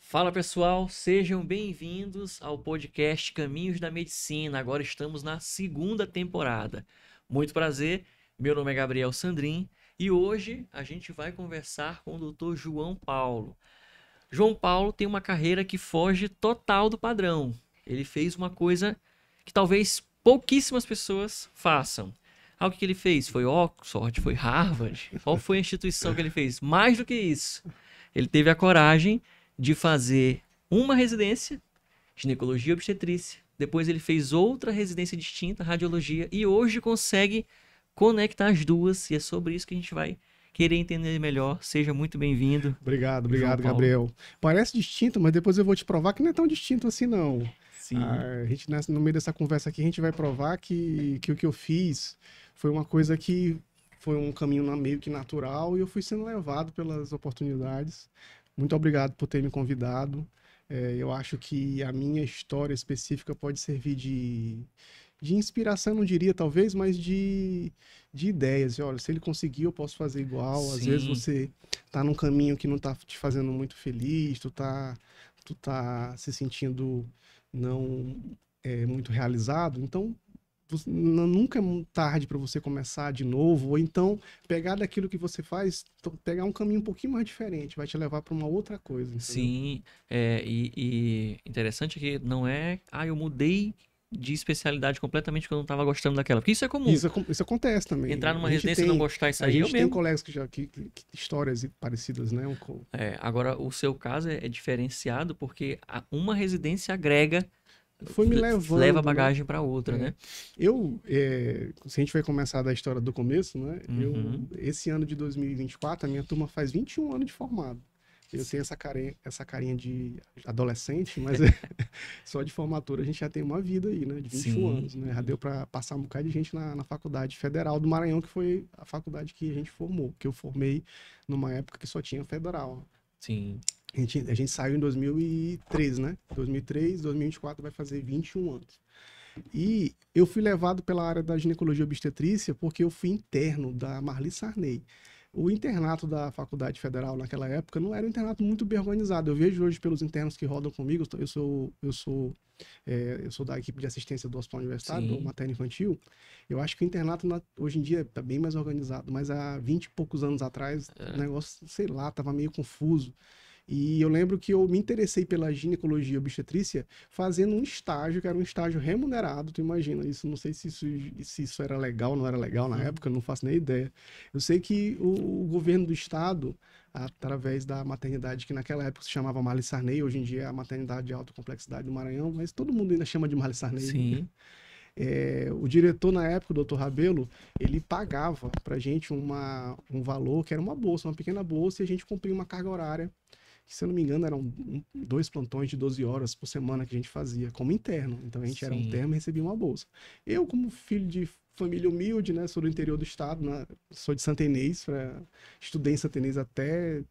Fala pessoal, sejam bem-vindos ao podcast Caminhos da Medicina. Agora estamos na segunda temporada. Muito prazer, meu nome é Gabriel Sandrin e hoje a gente vai conversar com o Dr. João Paulo. João Paulo tem uma carreira que foge total do padrão. Ele fez uma coisa que talvez pouquíssimas pessoas façam. O que ele fez? Foi Oxford? Foi Harvard? Qual foi a instituição que ele fez? Mais do que isso, ele teve a coragem de fazer uma residência, ginecologia e obstetrícia. Depois ele fez outra residência distinta, radiologia, e hoje consegue conectar as duas, e é sobre isso que a gente vai querer entender melhor. Seja muito bem-vindo. Obrigado, João Paulo. Gabriel. Parece distinto, mas depois eu vou te provar que não é tão distinto assim, não. Sim. A gente, no meio dessa conversa aqui, a gente vai provar que o que eu fiz foi uma coisa que foi um caminho meio que natural e eu fui sendo levado pelas oportunidades. Muito obrigado por ter me convidado. Eu acho que a minha história específica pode servir de inspiração, não diria talvez, mas de ideias. Olha, se ele conseguir, eu posso fazer igual. Às Sim. vezes você tá num caminho que não tá te fazendo muito feliz, tu tá se sentindo não muito realizado, então nunca é muito tarde para você começar de novo, ou então pegar daquilo que você faz, pegar um caminho um pouquinho mais diferente, vai te levar para uma outra coisa. Entendeu? Sim, e interessante que não é, eu mudei de especialidade completamente porque eu não estava gostando daquela, porque isso é comum. Isso acontece também. Entrar numa residência e não gostar, isso aí A eu gente tem mesmo. colegas que histórias parecidas, né? Agora, o seu caso é diferenciado porque uma residência agrega, foi me levando, leva a bagagem para outra, né? Se a gente vai começar da história do começo, né? Uhum. Esse ano de 2024, a minha turma faz 21 anos de formado. Eu tenho essa carinha de adolescente, mas só de formatura a gente já tem uma vida aí, né? De 21 Sim. anos, né? Já deu para passar um bocado de gente na Faculdade Federal do Maranhão, que foi a faculdade que a gente formou, que eu formei numa época que só tinha federal. Sim. A gente saiu em 2003, né? 2003, 2024 vai fazer 21 anos. E eu fui levado pela área da ginecologia e obstetrícia porque eu fui interno da Marli Sarney. O internato da Faculdade Federal naquela época não era um internato muito bem organizado. Eu vejo hoje pelos internos que rodam comigo, eu sou da equipe de assistência do Hospital Universitário, do Materno Infantil. Eu acho que o internato hoje em dia está bem mais organizado, mas há 20 e poucos anos atrás o negócio, sei lá, estava meio confuso. E eu lembro que eu me interessei pela ginecologia e obstetrícia fazendo um estágio, que era um estágio remunerado, tu imagina isso, não sei se isso era legal ou não era legal na época, eu não faço nem ideia. Eu sei que o governo do estado, através da maternidade que naquela época se chamava Marli Sarney, hoje em dia é a maternidade de alta complexidade do Maranhão, mas todo mundo ainda chama de Marli Sarney. Sim. O diretor na época, o Dr. Rabelo, ele pagava pra gente um valor que era uma bolsa, uma pequena bolsa, e a gente cumpria uma carga horária que, se eu não me engano, eram 2 plantões de 12 horas por semana que a gente fazia, como interno. Então, a gente era um termo e recebia uma bolsa. Eu, como filho de família humilde, né, sou do interior do estado, sou de Santa Inês, estudei em Santa Inês até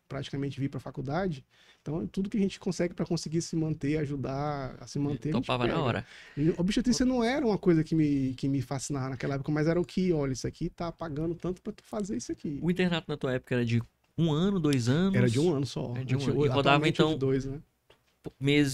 praticamente vir para a faculdade. Então, tudo que a gente consegue para conseguir se manter, ajudar a se manter, topava na hora. E obstetrícia não era uma coisa que me fascinava naquela época, mas era o que, olha, isso aqui tá pagando tanto para tu fazer isso aqui. O internato na tua época era de 1 ano, 2 anos? Era de 1 ano só. Era de 1 ano. E rodava então de 2, né?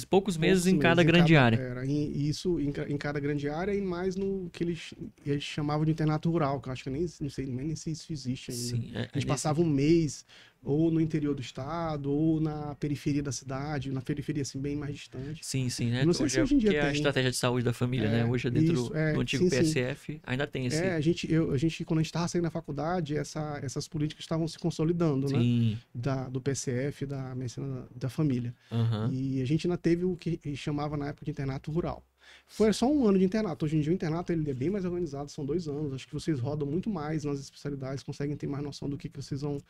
poucos meses em cada grande área. Isso em cada grande área e mais no que eles chamavam de internato rural, que eu acho que eu não sei nem se isso existe ainda. Sim, a gente passava um mês ou no interior do estado, ou na periferia da cidade, na periferia assim bem mais distante. Sim, né? Não sei se hoje em dia tem. É a estratégia de saúde da família, né? Hoje é dentro do antigo PSF, ainda tem esse... A gente, quando a gente estava saindo da faculdade, essas políticas estavam se consolidando, sim, né? Do PSF, da medicina da família. Uhum. E a gente ainda teve o que chamava na época de internato rural. Foi só 1 ano de internato. Hoje em dia o internato ele é bem mais organizado, são 2 anos. Acho que vocês rodam muito mais nas especialidades, conseguem ter mais noção do que vocês vão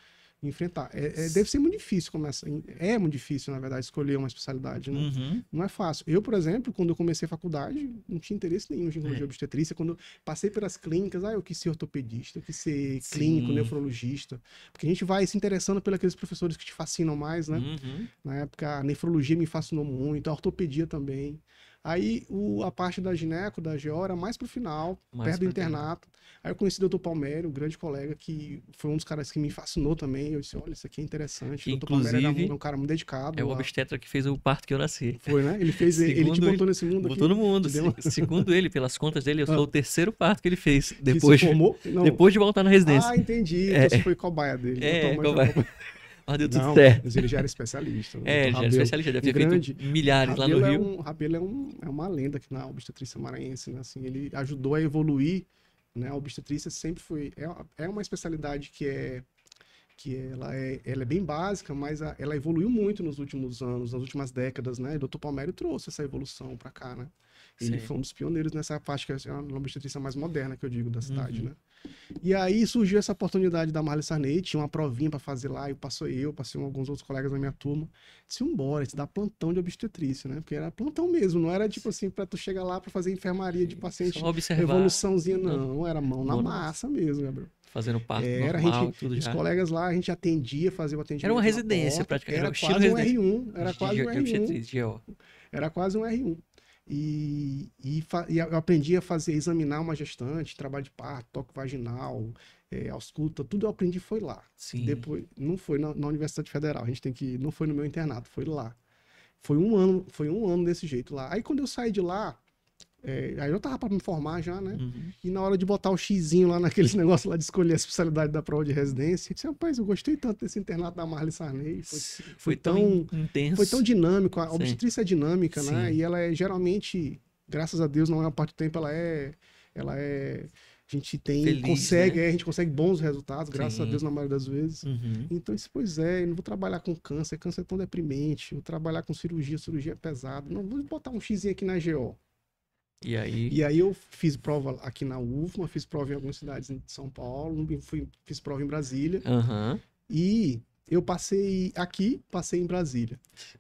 enfrentar. Deve ser muito difícil começar. É muito difícil, na verdade, escolher uma especialidade, né? Uhum. Não é fácil. Eu, por exemplo, quando eu comecei a faculdade, não tinha interesse nenhum em ginecologia obstetrícia. Quando eu passei pelas clínicas, eu quis ser ortopedista, eu quis ser clínico, nefrologista. Porque a gente vai se interessando pelos aqueles professores que te fascinam mais, né? Uhum. Na época, a nefrologia me fascinou muito, a ortopedia também. Aí a parte da gineco, da GO, era mais pro final, Mais perto do pra internato. Aí eu conheci o Dr. Palmério, um grande colega, que foi um dos caras que me fascinou também. Eu disse, olha, isso aqui é interessante. Que, O Dr. Palmério inclusive, era um cara muito dedicado. é o obstetra que fez o parto que eu nasci. Foi, né? Ele te Segundo botou nesse mundo botou aqui. no mundo. Te deu Segundo ele, pelas contas dele, eu Ah. sou o terceiro parto que ele fez. que Depois, se formou? Não. depois de voltar na residência. Ah, entendi. Então você foi cobaia dele. É, Dr. Palmério foi cobaia. Mas deu tudo Não, certo. mas ele já era especialista. O É, ele Dr. já era Rabelo. especialista, deve ter grande. feito milhares lá no Rio. Rabelo é uma lenda aqui na obstetrícia maranhense, né? Assim, ele ajudou a evoluir, né? A obstetrícia sempre foi... É uma especialidade ela é bem básica, mas ela evoluiu muito nos últimos anos, nas últimas décadas, né? E o Dr. Palmério trouxe essa evolução para cá, né? Ele Sim. foi um dos pioneiros nessa parte que é a obstetrícia mais moderna, que eu digo, da cidade, Uhum. né? E aí surgiu essa oportunidade da Marli Sarney, tinha uma provinha para fazer lá, passei alguns outros colegas da minha turma. Disse, vambora, te dá plantão de obstetrícia, né? Porque era plantão mesmo, não era tipo assim, para tu chegar lá para fazer enfermaria de paciente, Só observar. evoluçãozinha, não, era mão na Mão na massa mesmo, Gabriel. Fazendo parto Era, normal, tudo os já. colegas lá, a gente atendia, fazia o atendimento. Era uma na residência, porta, praticamente. Era Era o estilo quase um residência. R1, era quase um De R1. obstetrícia, GO. Era quase um R1. E eu aprendi a examinar uma gestante, trabalho de parto, toque vaginal, ausculta, tudo eu aprendi foi lá. Sim. Depois, não foi na Universidade Federal, não foi no meu internato, foi lá. Foi um ano desse jeito lá. Aí quando eu saí de lá, aí eu tava para me formar já, né? Uhum. E na hora de botar o xizinho lá naqueles negócios lá de escolher a especialidade da prova de residência, eu disse, rapaz, eu gostei tanto desse internato da Marli Sarney. Foi tão intenso. Foi tão dinâmico. A Sim. obstetrícia é dinâmica, né? Sim. E ela é geralmente, graças a Deus, na maior parte do tempo, a gente Feliz, né? a gente consegue bons resultados, graças a Sim. Deus, na maioria das vezes. Uhum. Então, pois é, eu não vou trabalhar com câncer é tão deprimente, vou trabalhar com cirurgia é pesado. Não, vou botar um xizinho aqui na GO. E aí? E aí eu fiz prova aqui na UFMA, fiz prova em algumas cidades de São Paulo, fiz prova em Brasília. Aham. E eu passei aqui, passei em Brasília.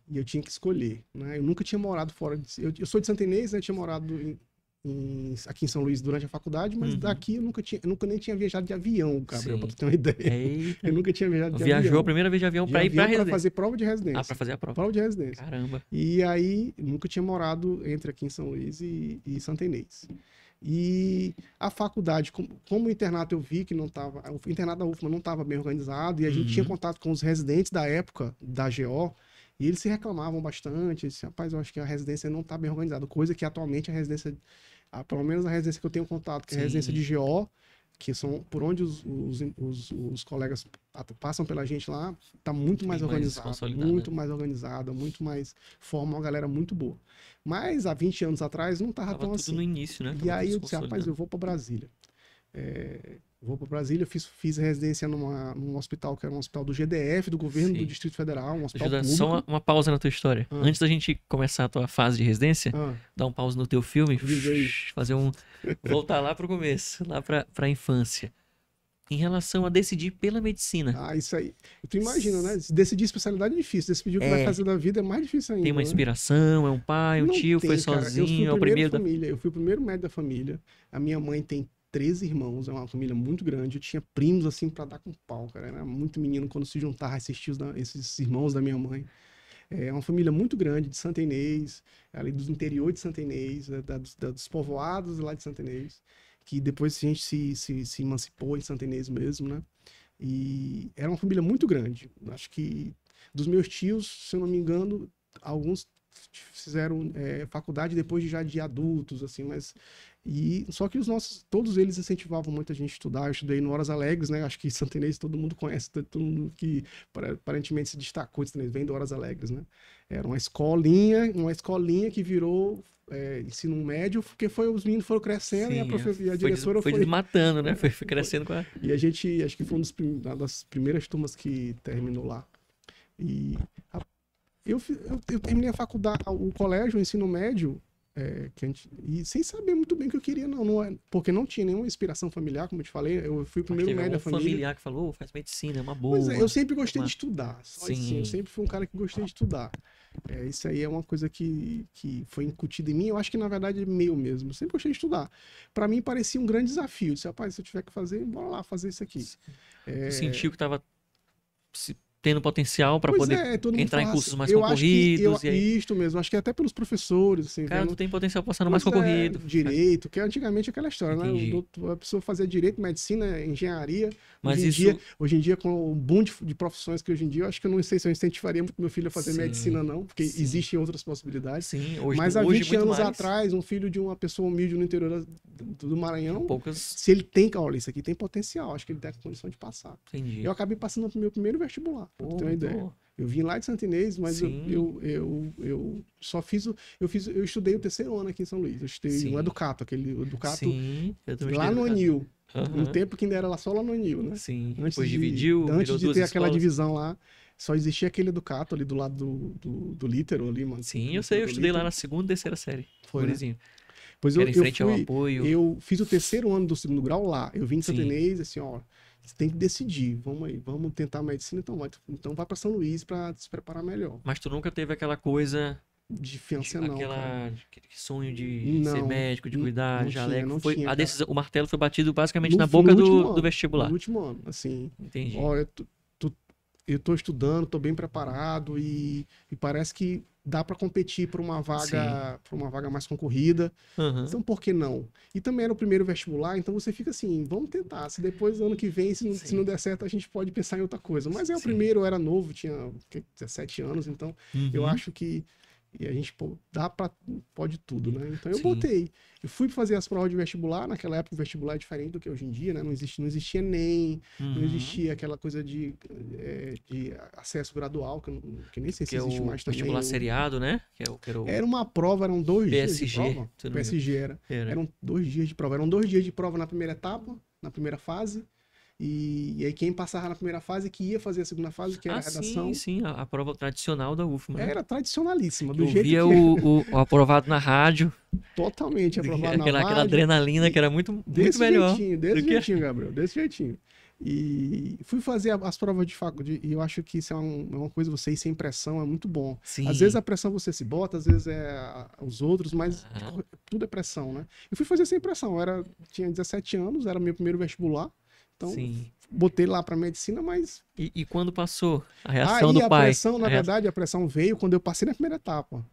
E eu tinha que escolher, né? Eu nunca tinha morado fora eu sou de Santa Inês, né? Eu tinha morado aqui em São Luís durante a faculdade, mas Uhum. daqui eu nunca nem tinha viajado de avião, Gabriel, Sim. pra tu ter uma ideia. Eita. Eu nunca tinha viajado de Viajou avião. a primeira vez de avião De pra ir pra avião residência. fazer prova de residência. Ah, pra fazer a prova. Prova de residência. Caramba. E aí, nunca tinha morado entre aqui em São Luís e Santa Inês. E a faculdade, como o internato eu vi que não estava, o internato da UFMA não estava bem organizado, e a gente tinha contato com os residentes da época da GO, e eles se reclamavam bastante, eles disseram, rapaz, eu acho que a residência não está bem organizada, coisa que atualmente a residência, pelo menos a residência que eu tenho contato, que é a residência de GO, que são por onde os colegas passam pela gente lá, está muito mais organizada, muito mais, forma uma galera muito boa. Mas há 20 anos atrás não estava tão tudo assim. no início, né? E aí eu disse, rapaz, eu vou para Brasília. Vou para Brasília, fiz residência num hospital que era um hospital do GDF, do governo do Distrito Federal, um hospital público. Só uma pausa na tua história. Antes da gente começar a tua fase de residência, dar um pause no teu filme, voltar lá pro começo, lá pra infância. Em relação a decidir pela medicina. Ah, isso aí. Tu imagina, né? Decidir especialidade é difícil. Decidir o que vai fazer da vida é mais difícil ainda. Tem uma inspiração, é um pai, um tio, foi sozinho, é o primeiro Eu fui o primeiro médico da família. A minha mãe tem 13 irmãos, é uma família muito grande. Eu tinha primos, assim, pra dar com pau, cara. Era muito menino quando se juntava esses irmãos da minha mãe. É uma família muito grande, de Santa Inês, ali do interior de Santa Inês, dos povoados lá de Santa Inês, que depois a gente se emancipou em Santa Inês mesmo, né? E era uma família muito grande. Acho que dos meus tios, se eu não me engano, alguns fizeram faculdade depois já de adultos, assim, mas... só que todos eles incentivavam muito a gente a estudar. Eu estudei no Horas Alegres, né? Acho que Santa Inês todo mundo conhece, todo mundo que aparentemente se destacou de Santa Inês, vem do Horas Alegres, né? Era uma escolinha que virou ensino médio, porque os meninos foram crescendo. Sim, e a diretora foi desmatando, né? Foi crescendo com a... E a gente, acho que foi uma das primeiras turmas que terminou lá. E eu terminei a faculdade, o colégio, o ensino médio, e sem saber muito bem o que eu queria, porque não tinha nenhuma inspiração familiar, como eu te falei. Eu fui o primeiro médico da família. Familiar que falou, faz medicina, é uma boa. Pois é, eu sempre gostei de estudar. Sim. Eu sempre fui um cara que gostei de estudar. Isso aí é uma coisa que foi incutida em mim. Eu acho que, na verdade, é meu mesmo. Eu sempre gostei de estudar. Para mim, parecia um grande desafio. Eu disse, rapaz, se eu tiver que fazer, bora lá fazer isso aqui. Você sentiu que estava tendo potencial para Pois poder todo mundo entrar em fala cursos assim, mais eu acho que concorridos. E aí, isto mesmo, acho que até pelos professores, assim, cara, tu vendo. tem potencial passando mais Pois concorrido. direito, que antigamente aquela história, né? Entendi. A pessoa fazia direito, medicina, engenharia. Mas isso, Hoje em dia, com o boom de profissões que hoje em dia, eu acho que eu não sei se eu incentivaria muito meu filho a fazer sim, medicina, não, porque sim, existem outras possibilidades. sim. Mas há Hoje 20 muito anos mais. atrás, um filho de uma pessoa humilde no interior do Tinha Maranhão, poucas. se ele tem, olha, isso aqui tem potencial, acho que ele tem a condição de passar. Entendi. Eu acabei passando no meu primeiro vestibular, pra tu ter uma ideia. Bom. Eu vim lá de Santo Inês, mas Sim. eu só fiz eu estudei o terceiro ano aqui em São Luís. Eu estudei Sim. no Educato, aquele Educato Sim, eu também lá no estudei Anil. Aham. No tempo que ainda era lá só lá no Anil, né? Sim. Antes Depois dividiu, antes virou de duas ter aquela escolas. divisão lá, só existia aquele Educato ali do lado do Lítero ali, mano. Sim, eu sei, eu estudei lá na segunda e terceira série. Foi, né? Gurizinho. Pois Que era em frente ao apoio. eu fiz o terceiro ano do segundo grau lá. Eu vim de Santo Sim. Inês, assim, ó, você tem que decidir. Vamos aí, vamos tentar medicina, então vai para São Luís para se preparar melhor. Mas tu nunca teve aquela coisa, De fiança não, cara. aquela sonho de ser Não, médico, de cuidar, não jaleco. tinha, Foi cara. a decisão, o martelo foi batido basicamente No- na boca no último do ano, vestibular. No último ano, assim, Entendi. olha, eu tô estudando, tô bem preparado e parece que dá para competir por uma vaga mais concorrida. Aham. Então, por que não? E também era o primeiro vestibular, então você fica assim, vamos tentar. Se depois do ano que vem, se Sim. não der certo, a gente pode pensar em outra coisa. Mas é o Sim. primeiro, eu era novo, tinha 17 anos, então eu Uhum. acho que e a gente pode tudo, né? Então eu Sim. botei. Eu fui fazer as provas de vestibular, naquela época o vestibular é diferente do que hoje em dia, né? Não existia nem, não Uhum. existia aquela coisa de acesso gradual, que nem sei se Que é existe o mais também. vestibular seriado, né? Que era o Era uma prova, eram 2 dias de PSG, prova. se eu não me engano. PSG era. Eram 2 dias de prova. Eram 2 dias de prova na primeira etapa, na primeira fase. E aí quem passava na primeira fase que ia fazer a segunda fase, que era a redação. Sim, a prova tradicional da UFMA, né? Era tradicionalíssima, do Eu jeito via que o aprovado na rádio, totalmente aprovado na aquela rádio. adrenalina que era muito melhor. Desse do que- jeitinho, Gabriel, desse jeitinho. E fui fazer as provas de faculdade, e eu acho que isso é uma coisa, você ir sem pressão é muito bom. Sim. Às vezes a pressão você se bota, às vezes é os outros, mas Aham. tudo é pressão, né? Eu fui fazer sem pressão, tinha 17 anos, era meu primeiro vestibular, então Sim. botei lá para medicina, mas... E quando passou a reação Aí do a pai? pressão, na verdade, a pressão veio quando eu passei na primeira etapa.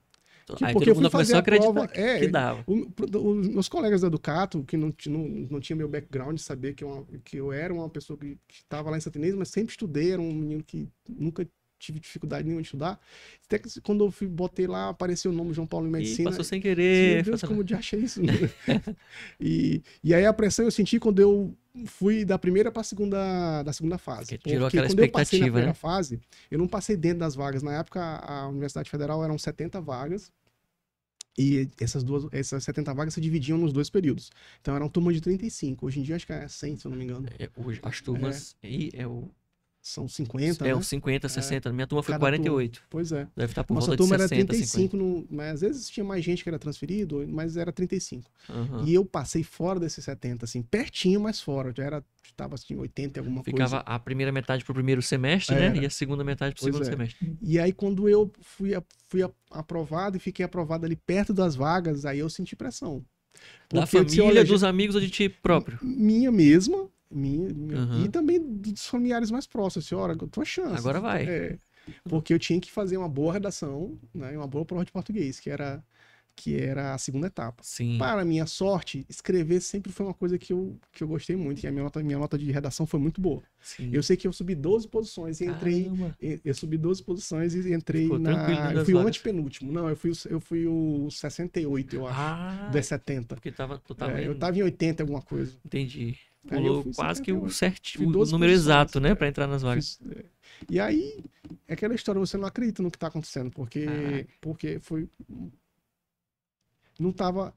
Aí Porque todo eu fui mundo fazer começou a a acreditar prova, que dava. Os meus colegas da Educato, que não tinha meu background de saber que eu era uma pessoa que estava lá em Santo Inês, mas sempre estudei, era um menino que nunca tive dificuldade nenhuma de estudar. Até que quando eu botei lá, apareceu o nome João Paulo em E Medicina. passou sem Meu querer. Deus, como eu achei isso. Né? E aí a pressão eu senti quando eu fui da primeira para da segunda fase. Porque tirou aquela quando eu passei na expectativa, primeira né? fase, eu não passei dentro das vagas. Na época, a Universidade Federal eram 70 vagas. E essas 70 vagas se dividiam nos 2 períodos. Então era uma turma de 35. Hoje em dia acho que é 100, se eu não me engano. Hoje, as turmas. São 50, né? Uns 50, 60. Minha turma foi Cada 48. Pois é. Deve estar por Nossa volta de turma era 60, 35, 50. mas às vezes tinha mais gente que era transferido, mas era 35. Aham. E eu passei fora desses 70, assim, pertinho, mas fora. Tava assim, 80 e alguma Ficava coisa. a primeira metade pro primeiro semestre, né? Era. E a segunda metade pro Pois segundo é. semestre. E aí, quando eu fui aprovado e fiquei aprovado ali perto das vagas, aí eu senti pressão. Da Porque eu disse, família, olha, dos amigos ou de ti próprio? minha mesma, Aham. e também dos familiares mais próximos. Assim, olha, tua chance. Agora vai. Porque eu tinha que fazer uma boa redação, né, uma boa prova de português, que era a segunda etapa. Sim. Para minha sorte, escrever sempre foi uma coisa que eu gostei muito, e a minha nota de redação foi muito boa. Sim. Eu sei que eu subi 12 posições e entrei. Caramba. Eu subi 12 posições e entrei Ficou tranquilo dentro Eu das fui o vagas. antepenúltimo. Não, eu fui o 68, eu acho. Ah, Das 70. porque tu tava Eu tava em 80 alguma coisa. Entendi. Aí eu Pulou fui quase que o 78. certo, Fui o 12 número posições, exato, né? Pra entrar nas vagas. E aí, é aquela história, você não acredita no que tá acontecendo, Caraca. porque foi... Não tava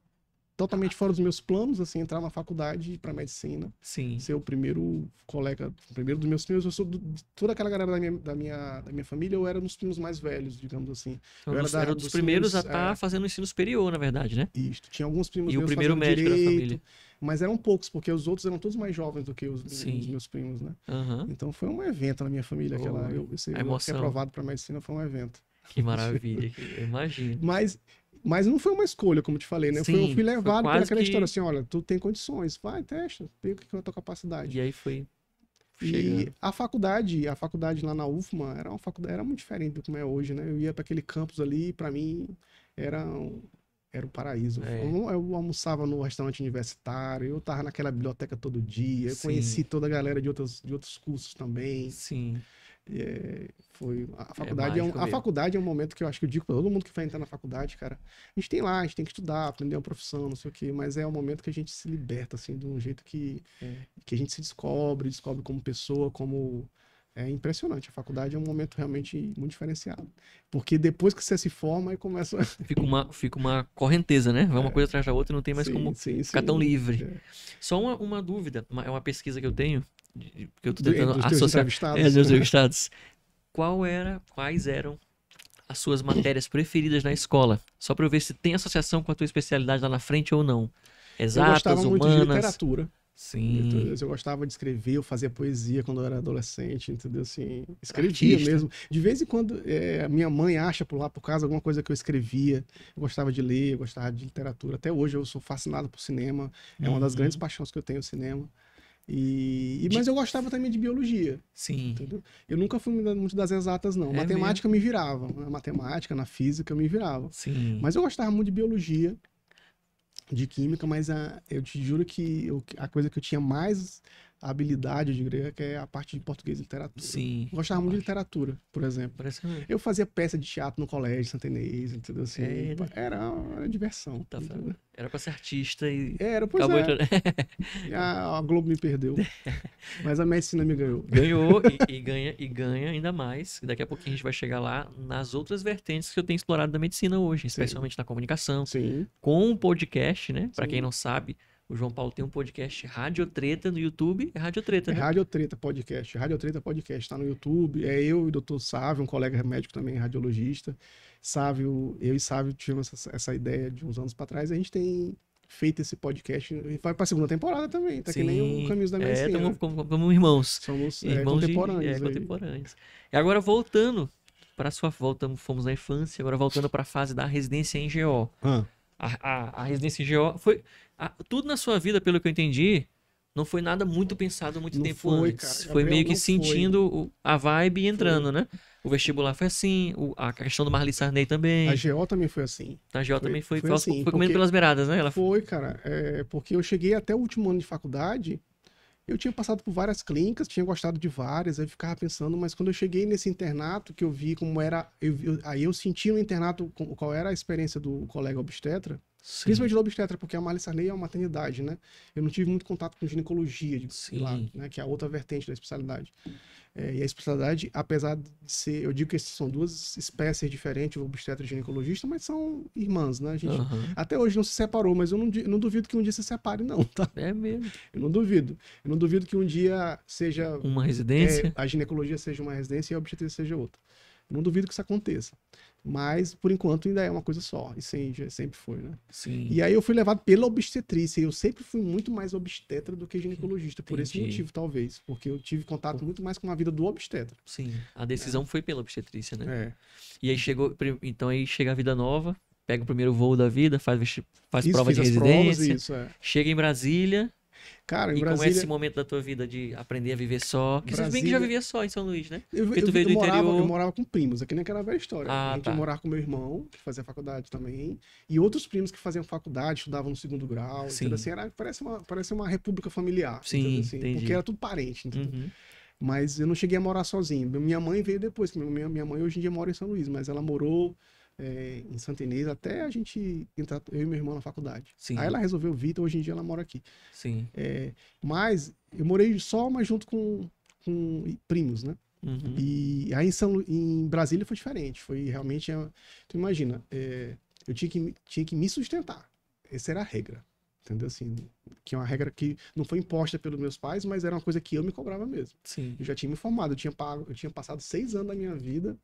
totalmente fora dos meus planos, assim, entrar na faculdade para medicina, Sim. ser o primeiro colega, o primeiro dos meus primos. Eu sou toda aquela galera da minha família, eu era dos primos mais velhos, digamos assim. Então, Eu era dos primeiros a estar fazendo o ensino superior, na verdade, né? Isto. Tinha alguns primos E o meus primeiro fazendo médico da direito, família. mas eram poucos, porque os outros eram todos mais jovens do que os Sim. meus primos, né? Aham. Então foi um evento na minha família, Pô, eu a ser emoção. aprovado para medicina foi um evento. Que maravilha, eu imagino. Mas não foi uma escolha, como te falei, né? Eu Sim, fui levado foi por quase aquela que- história assim, olha, tu tem condições, vai, testa, vê o que é a tua capacidade. E aí foi E chegando. a faculdade lá na UFMA era uma faculdade, era muito diferente do como é hoje, né? Eu ia para aquele campus ali, para mim era o paraíso. É, Eu almoçava no restaurante universitário, eu tava naquela biblioteca todo dia, eu conheci sim, toda a galera de outros cursos também. sim. Foi a É faculdade mágico a mesmo. faculdade é um momento que eu acho que eu digo para todo mundo que vai entrar na faculdade, cara. A gente tem que estudar, aprender uma profissão, não sei o quê, mas é o momento que a gente se liberta assim de um jeito É. que a gente se descobre como pessoa, como é impressionante. A faculdade é um momento realmente muito diferenciado. Porque depois que você se forma, aí começa. Fica uma correnteza, né? Vai uma coisa atrás da outra e não tem mais Sim, como sim, ficar tão sim. livre. É. Só uma dúvida, é uma pesquisa que eu tenho, que eu tô tentando Dos teus associar entrevistados. dos entrevistados. Quais eram as suas matérias preferidas na escola? Só para eu ver se tem associação com a tua especialidade lá na frente ou não. Eu gostava Exatas, muito de humanas? literatura. Sim. Eu gostava de escrever, eu fazia poesia quando eu era adolescente, entendeu? Assim, escrevia Artista? mesmo. De vez em quando, a minha mãe acha por lá por casa alguma coisa que eu escrevia. Eu gostava de ler, eu gostava de literatura. Até hoje eu sou fascinado por cinema. É uma das grandes Uhum. paixões que eu tenho, o cinema. De- Mas eu gostava também de biologia, Sim. entendeu? Eu nunca fui muito das exatas, não. É mesmo? Matemática me virava. Na matemática, na física, me virava. Sim. Mas eu gostava muito de biologia, de química, mas eu te juro que a coisa que eu tinha mais habilidade, eu diria, que é a parte de português e literatura. Sim. Eu gostava muito de literatura, por exemplo. Impressionante. Eu fazia peça de teatro no colégio, Santa Inês, entendeu? Assim, É, né? era diversão. Tá Entendeu? falando. Era pra ser artista e Pois acabou é. entrando. A Globo me perdeu, mas a medicina me ganhou. Ganhou e ganha ainda mais. E daqui a pouquinho a gente vai chegar lá nas outras vertentes que eu tenho explorado da medicina hoje, Sim, especialmente na comunicação, sim, com um podcast, né? Pra quem sim. não sabe, o João Paulo tem um podcast Radiotreta no YouTube. É Radiotreta, É né? Radiotreta Podcast. Radiotreta Podcast tá no YouTube. É eu e o Dr. Sávio, um colega médico também, radiologista. Sávio, eu e Sávio tivemos essa ideia de uns anos para trás. A gente tem feito esse podcast e vai para a segunda temporada também. Tá que nem o Sim. Caminhos da É, Medicina. como irmãos. Somos Irmãos contemporâneos aí. contemporâneos. E agora voltando para sua voltamos, fomos na infância, agora voltando para a fase da residência em GO. Ah, A residência em GO foi tudo na sua vida, pelo que eu entendi, não foi nada muito pensado muito não tempo foi, cara. antes. Foi Gabriel, meio que não foi. sentindo a vibe e entrando, Foi. né? O vestibular foi assim, a questão do Marli Sarney A também. GO também foi assim. A GO também foi Assim, foi comendo porque pelas beiradas, né? Ela foi, cara. Porque eu cheguei até o último ano de faculdade. Eu tinha passado por várias clínicas, tinha gostado de várias, aí ficava pensando, mas quando eu cheguei nesse internato, que eu vi como era, aí eu senti no internato qual era a experiência do colega obstetra, Sim, principalmente do obstetra, porque a Marli Sarney é uma maternidade, né? Eu não tive muito contato com ginecologia de lá, sim. né? Que é a outra vertente da especialidade. E a especialidade, apesar de ser, eu digo que são duas espécies diferentes, o obstetra e o ginecologista, mas são irmãs, né? A gente Aham. até hoje não se separou, mas eu não duvido que um dia se separe, não, tá? É mesmo. Eu não duvido. Eu não duvido que um dia seja Uma residência. a ginecologia seja uma residência e a obstetrícia seja outra. Eu não duvido que isso aconteça. Mas, por enquanto, ainda é uma coisa só. E sempre foi, né? Sim, E aí eu fui levado pela obstetrícia. E eu sempre fui muito mais obstetra do que ginecologista. Por esse entendi. motivo, talvez. Porque eu tive contato muito mais com a vida do obstetra. Sim. A decisão foi pela obstetrícia, né? É. E aí então aí chega a vida nova, pega o primeiro voo da vida, faz Isso, prova fiz de as provas residência, e isso, chega em Brasília. Cara, em E como é Brasília... esse momento da tua vida de aprender a viver só? Porque você bem que já Brasília... vivia só em São Luís, né? Eu, Porque eu, tu veio do eu interior. morava com primos, aqui naquela velha história. A Ah, gente ia tá. morar com meu irmão, que fazia faculdade também, e outros primos que faziam faculdade, estudavam no segundo grau, Sim. entendeu? Assim, parece uma república familiar, Sim, entendeu? Assim, entendi. porque era tudo parente, entendeu? Uhum. Mas eu não cheguei a morar sozinho. Minha mãe veio depois, que minha mãe hoje em dia mora em São Luís, mas ela morou em Santa Inês até a gente entrar, eu e meu irmão, na faculdade. Sim. Aí ela resolveu vir, então hoje em dia ela mora aqui. Sim. Mas eu morei só, mas junto com primos, né? Uhum. E aí em Brasília foi diferente. Foi realmente. Tu imagina, eu tinha que me sustentar. Essa era a regra. Entendeu? Assim, que é uma regra que não foi imposta pelos meus pais, mas era uma coisa que eu me cobrava mesmo. Sim. Eu já tinha me formado, eu tinha passado 6 anos da minha vida,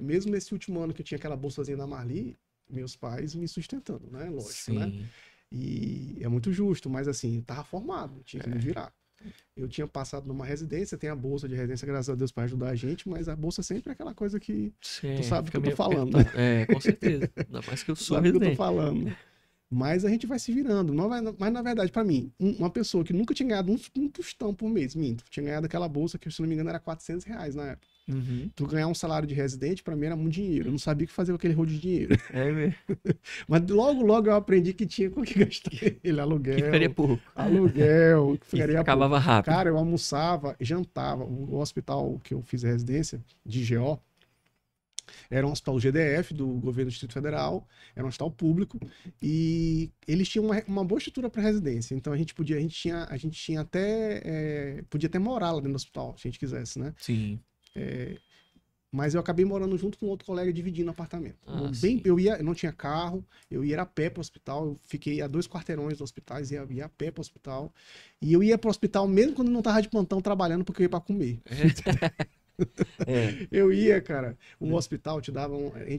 mesmo nesse último ano que eu tinha aquela bolsazinha da Marli, meus pais me sustentando, né? Lógico, Sim. né? E é muito justo, mas assim, eu tava formado, eu tinha que me virar. Eu tinha passado numa residência, tem a bolsa de residência, graças a Deus, para ajudar a gente, mas a bolsa sempre é aquela coisa que Sim. tu sabe do que Fica eu tô meio falando, né? apertado. É, com certeza. Ainda mais que eu Tu sou sabe do que eu tô residente. falando. Mas a gente vai se virando. Mas, na verdade, para mim, uma pessoa que nunca tinha ganhado um tostão por mês, minto, tinha ganhado aquela bolsa que, se não me engano, era R$ 400 na época. Uhum. Tu ganhar um salário de residente, para mim, era muito dinheiro. Eu não sabia o que fazer com aquele rolo de dinheiro. É mesmo. Mas logo eu aprendi que tinha com que gastar ele. Aluguel. Que ficaria pouco. Aluguel. Que ficaria acabava pouco. rápido. Cara, eu almoçava, jantava. O hospital que eu fiz residência, de GO, era um hospital GDF, do governo do Distrito Federal, era um hospital público, e eles tinham uma boa estrutura para residência. Então a gente tinha até, podia até morar lá dentro do hospital, se a gente quisesse, né? Sim. Mas eu acabei morando junto com outro colega, dividindo apartamento. Eu não tinha carro, eu ia a pé para o hospital, eu fiquei a 2 quarteirões do hospital, ia a pé para o hospital, e eu ia para o hospital mesmo quando não estava de plantão trabalhando, porque eu ia para comer. Eu ia, cara, o hospital te dava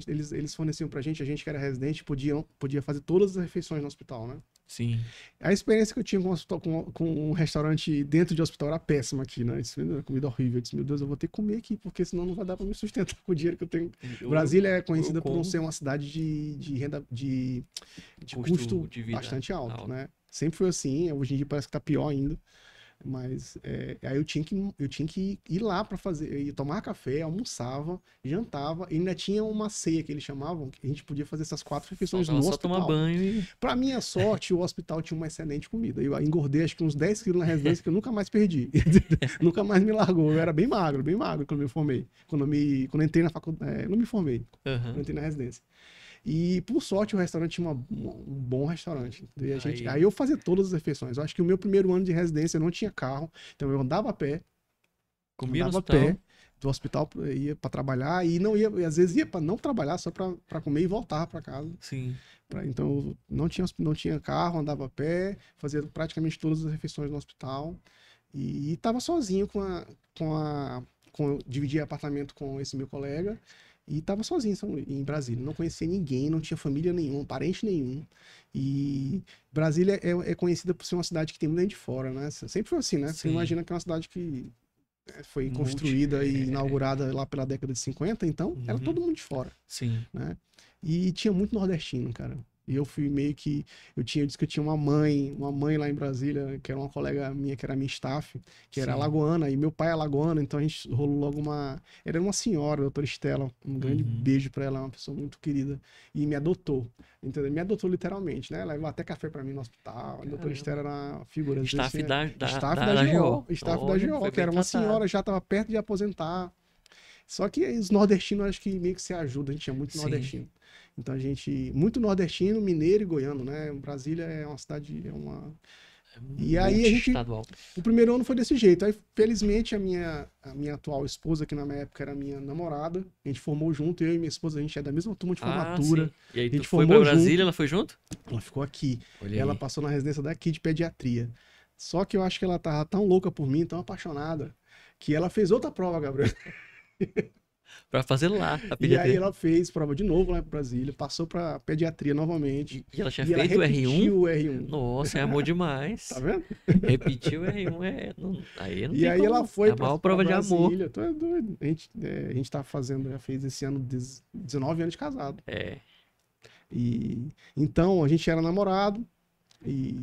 eles forneciam pra gente que era residente, podia fazer todas as refeições no hospital, né? Sim. A experiência que eu tinha com um restaurante dentro de hospital era péssima aqui, né? Isso era comida horrível. Eu disse, meu Deus, eu vou ter que comer aqui, porque senão não vai dar pra me sustentar com o dinheiro que eu tenho. Brasília é conhecida por ser uma cidade de renda, de custo de vida bastante alto, né? Sempre foi assim, hoje em dia parece que tá pior ainda. Mas aí eu tinha que ir lá para tomar café, almoçava, jantava, e ainda tinha uma ceia que eles chamavam, que a gente podia fazer essas 4 refeições no hospital. Tomar banho e... Pra minha sorte, o hospital tinha uma excelente comida. Eu engordei acho que uns 10 quilos na residência que eu nunca mais perdi. Nunca mais me largou. Eu era bem magro quando eu me formei. Quando eu entrei na faculdade, não me formei. Quando eu entrei na residência. E, por sorte, o restaurante tinha um bom restaurante. Aí eu fazia todas as refeições. Eu acho que o meu primeiro ano de residência eu não tinha carro, então eu andava a pé. Comia no hospital? Do hospital, ia para trabalhar, e às vezes ia para não trabalhar, só para comer e voltar para casa. Sim. Então, não tinha carro, andava a pé, fazia praticamente todas as refeições no hospital. E estava sozinho dividia apartamento com esse meu colega. E tava sozinho em Brasília, não conhecia ninguém, não tinha família nenhuma, parente nenhum. E Brasília é conhecida por ser uma cidade que tem muita gente de fora, né? Sempre foi assim, né? Você imagina que é uma cidade que foi construída e inaugurada lá pela década de 50, então era todo mundo de fora. Sim. Né? E tinha muito nordestino, cara. E eu fui meio que... Eu disse que eu tinha uma mãe lá em Brasília, que era uma colega minha, que era minha staff, que era alagoana, e meu pai é alagoano, então a gente rolou logo Era uma senhora, a doutora Estela, um grande beijo pra ela, uma pessoa muito querida, e me adotou, entendeu? Me adotou literalmente, né? Ela levou até café pra mim no hospital, a doutora Estela era uma figura. Staff da GO. Staff da GO, que era uma senhora, já estava perto de aposentar. Só que os nordestinos, acho que meio que se ajudam, a gente tinha muito nordestino. Então muito nordestino, mineiro e goiano, né? Brasília é uma cidade, e aí a gente, o primeiro ano foi desse jeito. Aí, felizmente, a minha atual esposa, que na minha época era minha namorada, a gente formou junto, eu e minha esposa, a gente é da mesma turma de formatura. E aí a gente tu foi pra Brasília, junto. ela foi junto? Ela ficou aqui. Ela passou na residência daqui de pediatria. Só que eu acho que ela tava tão louca por mim, tão apaixonada, que ela fez outra prova, Gabriel. Pra fazer lá a pediatria. E aí ela fez prova de novo lá em Brasília, passou pra pediatria novamente. E ela tinha feito o R1? Repetiu o R1. Nossa, é amor demais. Tá vendo? Repetiu o R1, aí não e tem aí como. ela foi a maior prova pra Brasília. de amor. Tu é doido. A gente tá fazendo, já fez esse ano 19 anos de casado. E então a gente era namorado e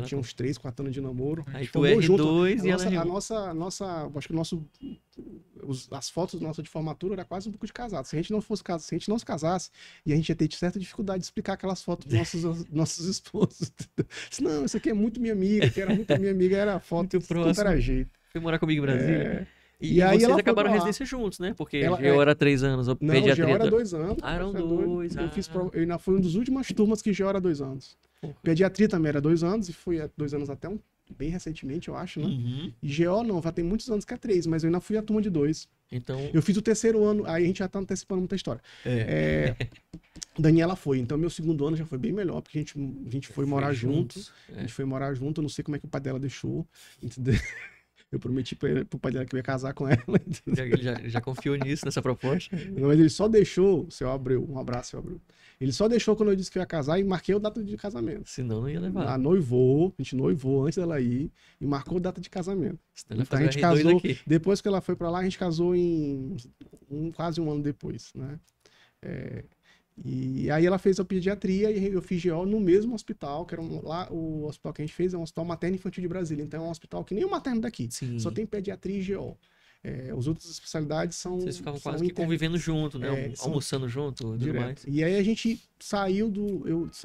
tinha uns 3, 4 anos de namoro. Aí tu R2 junto. e ela R1. Acho que as fotos nossa de formatura era quase um pouco de casado. Se a gente não se casasse, e a gente ia ter certa dificuldade de explicar aquelas fotos dos nossos esposos. Não, isso aqui é muito minha amiga, que era muito minha amiga, era foto muito próximo. Era jeito. Foi morar comigo em Brasília. E aí vocês acabaram a residência juntos, né? Porque eu era 3 anos, não, pediatria... Não, era 2 anos. Eram 2. Eu ainda fui uma das últimas turmas que já era 2 anos. Pediatria também era 2 anos, e fui 2 anos até bem recentemente, eu acho, né? E GO não, já tem muitos anos que é 3, mas eu ainda fui a turma de 2. Então... Eu fiz o 3º ano, aí a gente já tá antecipando muita história. Daniela foi, então meu 2º ano já foi bem melhor, porque a gente foi morar junto. A gente foi morar junto, eu não sei como é que o pai dela deixou, entendeu? Eu prometi pro pai dela que eu ia casar com ela. Ele já confiou nisso, nessa proposta? Mas ele só deixou, seu Abreu, um abraço, seu Abreu. Ele só deixou quando eu disse que eu ia casar e marquei a data de casamento. Senão não ia levar. A gente noivou antes dela ir e marcou a data de casamento. Senão então a gente casou, depois que ela foi pra lá, a gente casou quase um ano depois, né? E aí ela fez a pediatria e eu fiz GO no mesmo hospital, que era lá o hospital que a gente fez, é um hospital materno infantil de Brasília. Então é um hospital que nem o materno daqui, só Sim. tem pediatria e GO. As outras especialidades Vocês ficavam são quase que convivendo junto, né? são Almoçando junto e tudo direto. mais. E aí a gente saiu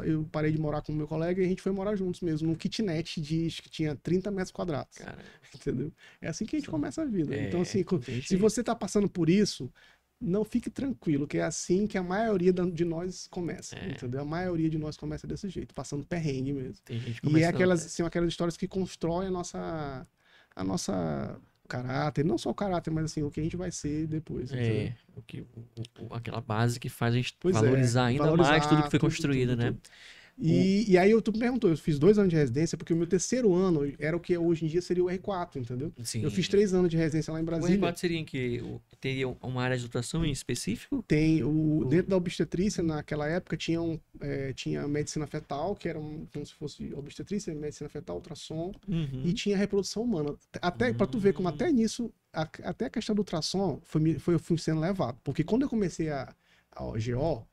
eu parei de morar com o meu colega e a gente foi morar juntos mesmo, num kitnet que tinha 30 metros quadrados. Cara, Entendeu? É assim que a gente começa a vida. é, Então, assim, tem se jeito. você tá passando por isso, não fique tranquilo, que é assim que a maioria de nós começa, É. entendeu? A maioria de nós começa desse jeito, passando perrengue mesmo. Tem gente E é começando aquelas, até- são aquelas histórias que constroem a nossa caráter, não só o caráter, mas assim, o que a gente vai ser depois, entendeu? É, aquela base que faz a gente Pois é, valorizar ainda mais tudo que foi construído, né? tudo. E aí tu me perguntou, eu fiz 2 anos de residência, porque o meu terceiro ano era o que hoje em dia seria o R4, entendeu? Sim. Eu fiz 3 anos de residência lá em O Brasília. R4 seria em que teria uma área de ultrassom em específico? Tem dentro da obstetrícia, naquela época, tinha medicina fetal, que era como se fosse obstetrícia, medicina fetal, ultrassom, Uhum. e tinha reprodução humana. Até para tu ver como até nisso, até a questão do ultrassom eu fui sendo levado. Porque quando eu comecei a GO,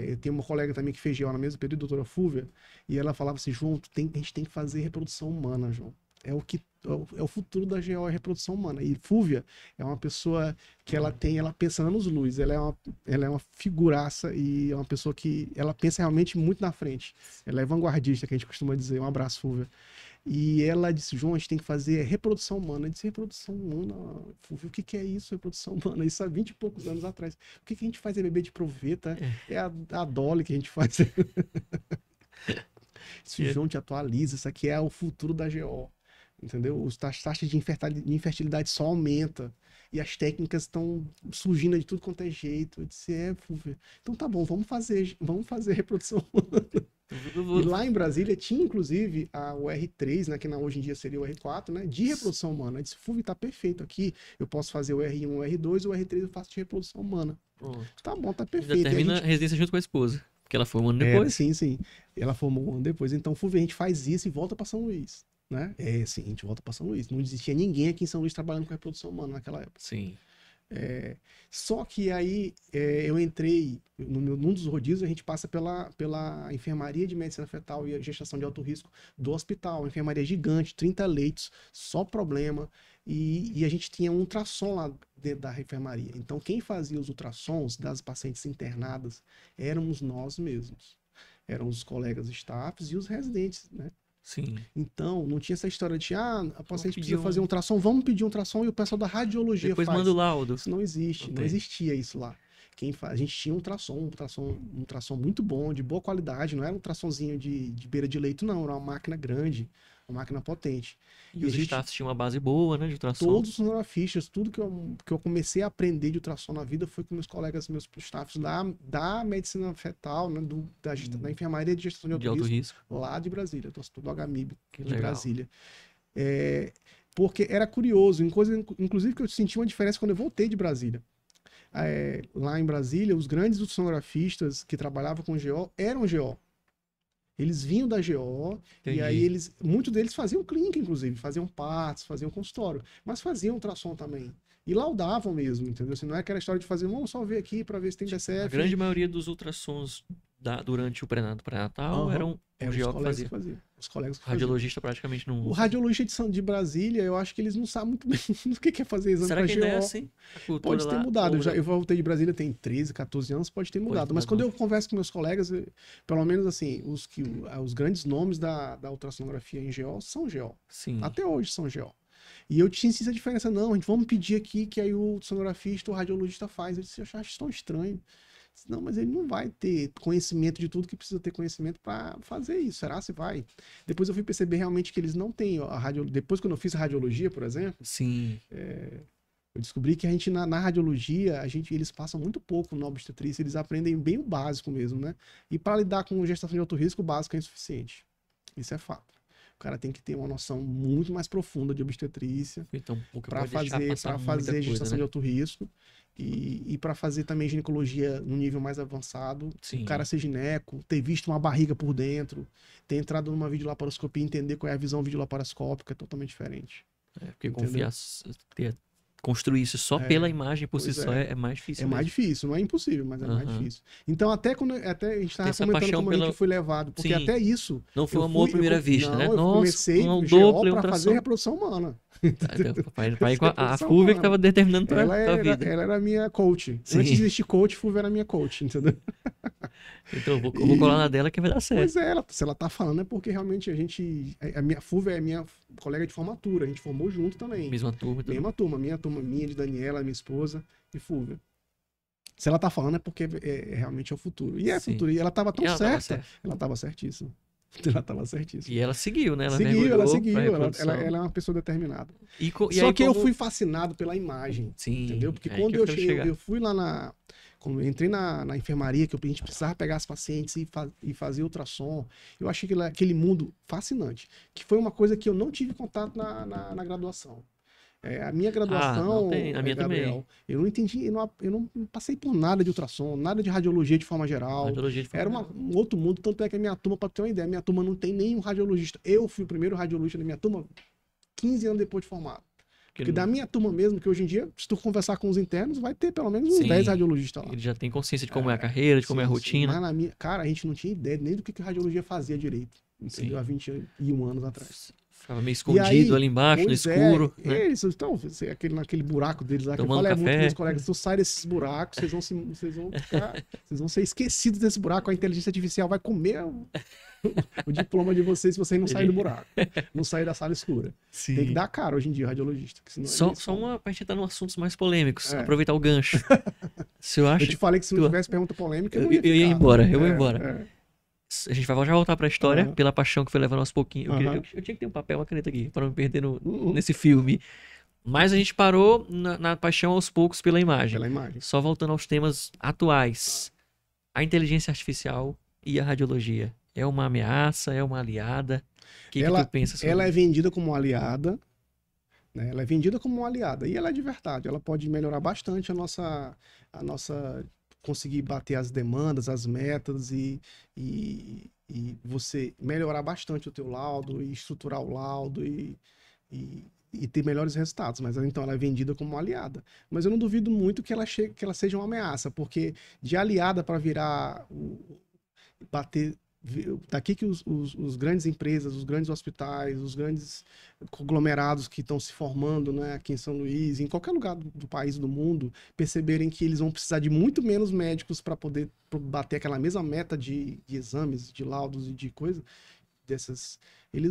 eu tenho uma colega também que fez GO na mesma período, a doutora Fúvia, e ela falava assim, João, a gente tem que fazer reprodução humana, João. É o futuro da GO, é a reprodução humana. E Fúvia é uma pessoa que ela pensa anos-luz, ela é uma figuraça e é uma pessoa que ela pensa realmente muito na frente. Ela é vanguardista, que a gente costuma dizer. Um abraço, Fúvia. E ela disse, João, a gente tem que fazer reprodução humana. Eu disse, reprodução humana? Fúvia, o que é isso, reprodução humana? Isso há 20 e poucos anos atrás. O que a gente faz é bebê de proveta? É a Dolly que a gente faz. Se o João te atualiza, isso aqui é o futuro da GO. Entendeu? As taxas de infertilidade só aumenta. E as técnicas estão surgindo de tudo quanto é jeito. Eu disse, Fúvia. Então tá bom, vamos fazer reprodução humana. E lá em Brasília tinha, inclusive, o R3, né, que hoje em dia seria o R4, né, de reprodução humana. Eu disse, Fúvia, tá perfeito aqui. Eu posso fazer o R1, o R2, o R3 eu faço de reprodução humana. Pronto. Tá bom, tá Já perfeito. termina a residência junto com a esposa. Porque ela foi um ano depois. Sim, sim. Ela formou um ano depois. Então, Fúvia, a gente faz isso e volta para São Luís. Né? Sim, a gente volta para São Luís. Não existia ninguém aqui em São Luís trabalhando com reprodução humana naquela época. Sim. Só que aí eu entrei, num dos rodízios, a gente passa pela enfermaria de medicina fetal e gestação de alto risco do hospital. Uma enfermaria gigante, 30 leitos, só problema. E a gente tinha um ultrassom lá dentro da enfermaria. Então, quem fazia os ultrassons das pacientes internadas éramos nós mesmos. Eram os colegas staffs e os residentes, né? Sim. Então, não tinha essa história de, a paciente pedir precisa fazer um ultrassom, vamos pedir um ultrassom e o pessoal da radiologia Depois faz. manda o laudo. Isso não existe, Não não tem. existia isso lá. A gente tinha um ultrassom muito bom, de boa qualidade, não era um ultrassomzinho de beira de leito, não, era uma máquina grande, uma máquina potente. E os staffs tinham uma base boa, né, de ultrassom. Todos os sonografistas, tudo que eu comecei a aprender de ultrassom na vida foi com meus colegas, meus staffs da medicina fetal, né, da enfermaria de gestação de alto risco, lá de Brasília, do HMIB de legal. Brasília. Porque era curioso, inclusive que eu senti uma diferença quando eu voltei de Brasília. Lá em Brasília, os grandes ultrassonografistas que trabalhavam com GO eram GO. Eles vinham da GO. Entendi. E aí muitos deles faziam clínica, inclusive, faziam partos, faziam consultório, mas faziam ultrassom também. E laudavam mesmo, entendeu? Assim, não é aquela história de fazer, vamos só ver aqui para ver se tem DCF. A grande maioria dos ultrassons durante o pré-natal eram o GO que fazia. Os colegas que O radiologista praticamente não usa. O radiologista de Brasília, eu acho que eles não sabem muito bem o que é fazer exame para GO. Será que ainda é assim? Pode ter mudado. Eu voltei de Brasília tem 13, 14 anos, pode ter mudado. Mas quando eu converso com meus colegas, pelo menos assim, os grandes nomes da ultrassonografia em GO são GO. Sim. Até hoje são GO. E eu tinha essa diferença, não, a gente vamos pedir aqui que aí o sonografista, o radiologista faz. Eu disse, eu acho tão estranho. Não, mas ele não vai ter conhecimento de tudo que precisa ter conhecimento para fazer isso. Será se vai? Depois eu fui perceber realmente que eles não têm Depois, quando eu fiz radiologia, por exemplo, sim. Eu descobri que a gente, na radiologia, eles passam muito pouco na obstetrícia, eles aprendem bem o básico mesmo, né? E para lidar com gestação de alto risco, o básico é insuficiente. Isso é fato. O cara tem que ter uma noção muito mais profunda de obstetrícia então, para fazer gestação de alto risco e para fazer também ginecologia no nível mais avançado. Sim. O cara ser gineco, ter visto uma barriga por dentro, ter entrado numa videolaparoscopia e entender qual é a visão videolaparoscópica é totalmente diferente. Porque confiar, ter construir isso só pela imagem por si pois só é mais difícil É mais mesmo. difícil, não é impossível, mas é mais Aham. difícil. Então, até a gente Tem estava essa comentando paixão como a pela... gente foi levado, porque Sim, até isso. não foi um amor à primeira vista, né? Não, eu Nossa, comecei um GO Doppler, para fazer ultrassom. reprodução humana. A Fúvia que tava determinando tua vida. Ela era a minha coach. Sim. Antes de existir coach, Fúvia era a minha coach, entendeu? Então eu vou colar na dela que vai dar certo. Pois é, se ela tá falando é porque realmente a gente. A minha Fúvia é minha colega de formatura, a gente formou junto também. Mesma turma. Mesma turma, minha de Daniela, minha esposa e Fúvia. Se ela tá falando é porque realmente é o futuro. E é Sim. futuro. E ela tava tão E ela tava certa. certa. Ela tava certíssima. Ela tava certíssima. E ela seguiu, né? Ela Ela seguiu. pra Ela reprodução. é uma pessoa determinada. E Só aí, que eu fui fascinado pela imagem. Sim, Entendeu? Porque é quando que eu quero cheguei, chegar. eu fui lá quando eu entrei na enfermaria, que a gente precisava pegar as pacientes e fazer ultrassom, eu achei aquele mundo fascinante. Que foi uma coisa que eu não tive contato na graduação. A minha graduação, não tem, a minha Gabriel, também. eu não entendi, eu não passei por nada de ultrassom, nada de radiologia de forma geral. Radiologia de forma Era geral. um outro mundo, tanto é que a minha turma, para ter uma ideia, minha turma não tem nenhum radiologista. Eu fui o primeiro radiologista da minha turma 15 anos depois de formado. Porque da minha turma mesmo, que hoje em dia, se tu conversar com os internos, vai ter pelo menos uns Sim. 10 radiologistas lá. Ele já tem consciência de como é a carreira, de como é a rotina. Mas na minha, cara, a gente não tinha ideia nem do que a radiologia fazia direito. Entendeu? Sim. Há 21 anos atrás. Ficava meio escondido ali embaixo, no pois escuro. É, né? eles estão naquele buraco deles lá, que eu Tomando falo muito café. com meus colegas, tu sai desses buracos, vocês vão ser esquecidos desse buraco, a inteligência artificial vai comer o diploma de vocês se vocês não saírem do buraco, não saírem da sala escura. Sim. Tem que dar cara hoje em dia, radiologista. Senão Pra gente entrar em assuntos mais polêmicos, É. aproveitar o gancho. Se eu acho. Eu te falei que se não tivesse pergunta polêmica, eu não Eu ia ficar. embora, eu vou embora. É. A gente vai já voltar pra história, Aham. pela paixão que foi levando aos pouquinhos. Aham. Eu tinha que ter um papel, uma caneta aqui, pra não me perder nesse filme. Mas a gente parou na paixão aos poucos pela imagem. Pela imagem. Só voltando aos temas atuais. A inteligência artificial e a radiologia. É uma ameaça? É uma aliada? O que tu pensa sobre Ela é isso? vendida como aliada, né? Ela é vendida como uma aliada. E ela é de verdade. Ela pode melhorar bastante a nossa conseguir bater as demandas, as metas e você melhorar bastante o teu laudo e estruturar o laudo e ter melhores resultados. Mas então ela é vendida como uma aliada. Mas eu não duvido muito que ela seja uma ameaça, porque de aliada para virar bater daqui que os grandes empresas, os grandes hospitais, os grandes conglomerados que estão se formando, né, aqui em São Luís, em qualquer lugar do país, do mundo, perceberem que eles vão precisar de muito menos médicos para poder bater aquela mesma meta de exames, de laudos e de coisa dessas, ele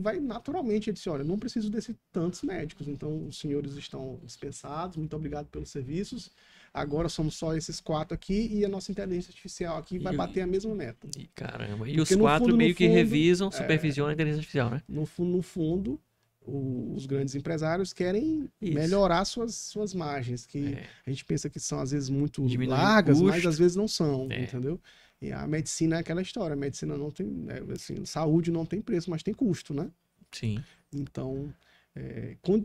vai naturalmente, ele disse, olha, não preciso desses tantos médicos, então os senhores estão dispensados, muito obrigado pelos serviços, agora somos só esses 4 aqui e a nossa inteligência artificial aqui vai bater a mesma meta. Caramba. E Porque os 4 no meio que fundo, revisam, supervisionam a inteligência artificial, né? No fundo, os grandes empresários querem Isso. melhorar suas margens, que a gente pensa que são às vezes muito Diminuir o largas, mas custo. às vezes não são, É. entendeu? E a medicina é aquela história, a medicina não tem, assim, saúde não tem preço, mas tem custo, né? Sim. Então,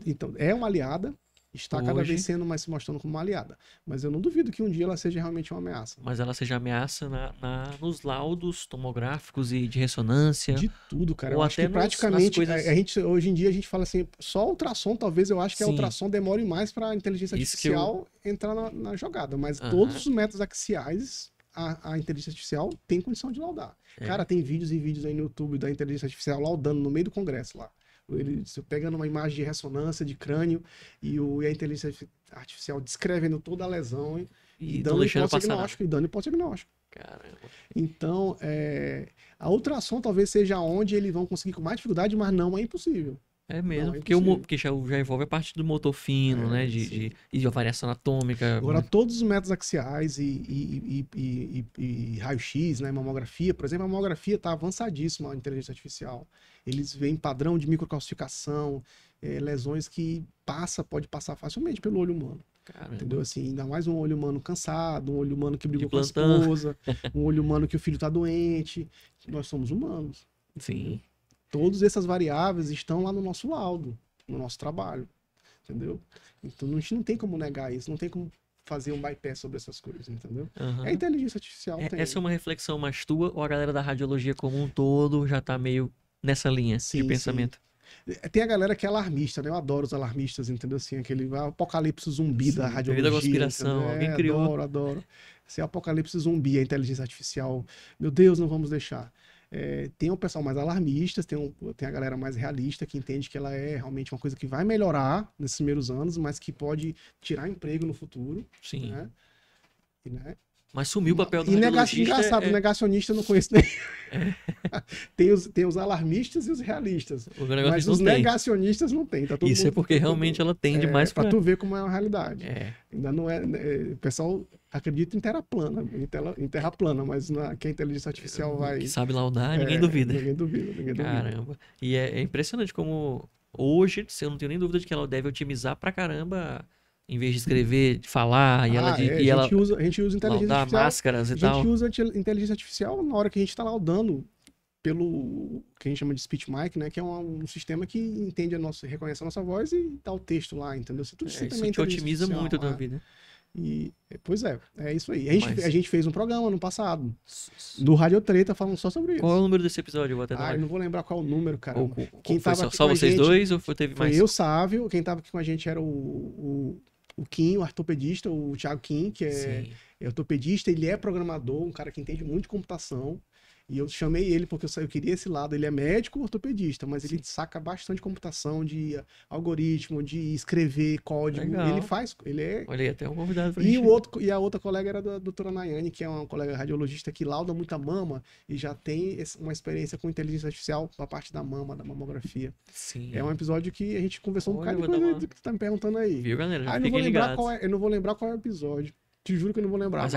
então é uma aliada, está cada Hoje- vez sendo mais se mostrando como uma aliada. Mas eu não duvido que um dia ela seja realmente uma ameaça. Mas ela seja ameaça nos laudos tomográficos e de ressonância. De tudo, cara. Ou Eu acho até que nas praticamente coisas- hoje em dia a gente fala assim, só ultrassom, talvez eu acho que a Sim. ultrassom demore mais para a inteligência Isso que artificial entrar na jogada. Mas Aham. todos os métodos axiais, a inteligência artificial tem condição de laudar. É. Cara, tem vídeos e vídeos aí no YouTube da inteligência artificial laudando no meio do congresso lá. Ele pegando uma imagem de ressonância de crânio e a inteligência artificial descrevendo toda a lesão E não dando deixando hipótese passar nada. diagnóstico, e dando hipótese diagnóstico. Caramba. Então, a ultrassom talvez seja onde eles vão conseguir com mais dificuldade, mas não é impossível. É mesmo, Não, é porque, impossível. porque já envolve a parte do motor fino, né? sim. De variação anatômica. Agora, todos os métodos axiais e raio-x, né, mamografia, por exemplo, a mamografia está avançadíssima, a inteligência artificial. Eles veem padrão de microcalcificação, lesões que pode passar facilmente pelo olho humano. Caramba. Entendeu? Assim, ainda mais um olho humano cansado, um olho humano que brigou De com a plantão. esposa, um olho humano que o filho está doente. Nós somos humanos. Sim. Todas essas variáveis estão lá no nosso laudo, no nosso trabalho, entendeu? Então a gente não tem como negar isso, não tem como fazer um bypass sobre essas coisas, entendeu? Aham. A inteligência artificial tem. Essa é uma reflexão mais tua ou a galera da radiologia como um todo já tá meio nessa linha Sim, de pensamento? Tem a galera que é alarmista, né? Eu adoro os alarmistas, entendeu? Assim, aquele apocalipse zumbi da Sim, teoria radiologia. da conspiração, Entendeu? alguém criou. Adoro, adoro. Esse apocalipse zumbi, a inteligência artificial. Meu Deus, não vamos deixar. Tem o pessoal mais alarmista, tem a galera mais realista que entende que ela é realmente uma coisa que vai melhorar nesses primeiros anos, mas que pode tirar emprego no futuro, Sim. né? Né? Mas sumiu o papel do E radiologista. engraçado, negacionista eu não conheço nem. Tem os alarmistas e os realistas. O negócio Mas não os tem. negacionistas não tem. Tá todo Isso é mundo, porque realmente ela tende mais pra tu ver como é a realidade. É. Ainda não é. O pessoal acredita em terra plana, mas que a inteligência artificial vai. Que sabe laudar, ninguém duvida. Ninguém duvida. Caramba. E é impressionante como hoje, eu não tenho nem dúvida de que ela deve otimizar pra caramba, em vez de escrever, de falar, e ela a gente usa inteligência laudar artificial. máscaras e A tal. gente usa inteligência artificial na hora que a gente está laudando pelo que a gente chama de speech mic, né? Que é um sistema que entende reconhece a nossa voz e dá o texto lá, entendeu? Isso Isso te otimiza muito a tua vida. Pois é isso aí. A gente fez um programa no passado, do Rádio Treta, falando só sobre isso. Qual é o número desse episódio? Eu vou até dar eu não vou lembrar qual é o número, cara. Quem tava aqui só vocês dois ou teve mais? Foi eu, Sávio. Quem tava aqui com a gente era o Kim, o ortopedista, o Thiago Kim, que é ortopedista, ele é programador, um cara que entende muito de computação. E eu chamei ele porque eu queria esse lado. Ele é médico ortopedista, mas ele saca bastante de computação, de algoritmo, de escrever código. Legal. Ele faz. Olha aí, até um convidado pra gente. E a outra colega era da doutora Nayane, que é uma colega radiologista que lauda muita mama e já tem uma experiência com inteligência artificial na parte da mama, da mamografia. Sim. É um episódio que a gente conversou um bocado de coisa que você tá me perguntando aí. Viu, galera? Já eu não vou lembrar qual é o episódio. Te juro que eu não vou lembrar.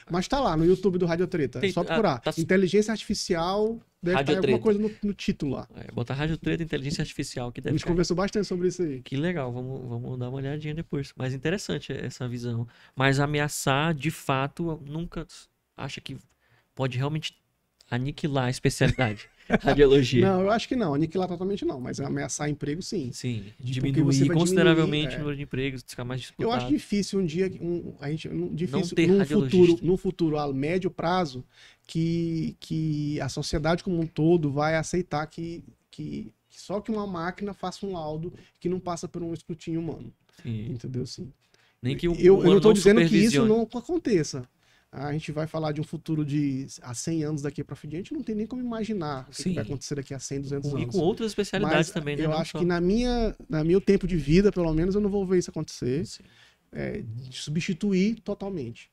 Mas tá lá no YouTube do Rádio Treta. É só procurar. Inteligência Artificial. Deve estar alguma coisa no título lá. Botar Rádio Treta, Inteligência Artificial. Que deve a gente conversou bastante sobre isso aí. Que legal. Vamos dar uma olhadinha depois. Mas interessante essa visão. Mas ameaçar, de fato, nunca acha que pode realmente aniquilar a especialidade. Radiologia. Não, eu acho que não. Aniquilar totalmente não. Mas ameaçar emprego, sim. Sim. Diminuir consideravelmente o número de empregos, ficar mais disputado. Eu acho difícil um dia, difícil num futuro a médio prazo, que a sociedade como um todo vai aceitar que só que uma máquina faça um laudo que não passa por um escrutínio humano. Sim. Entendeu? Assim. Nem que eu não estou dizendo que isso não aconteça. A gente vai falar de um futuro há 100 anos daqui para frente, a gente não tem nem como imaginar o que vai acontecer daqui a 100, 200 anos. E com outras especialidades também, né? Eu acho que no meu tempo de vida, pelo menos, eu não vou ver isso acontecer. De substituir totalmente.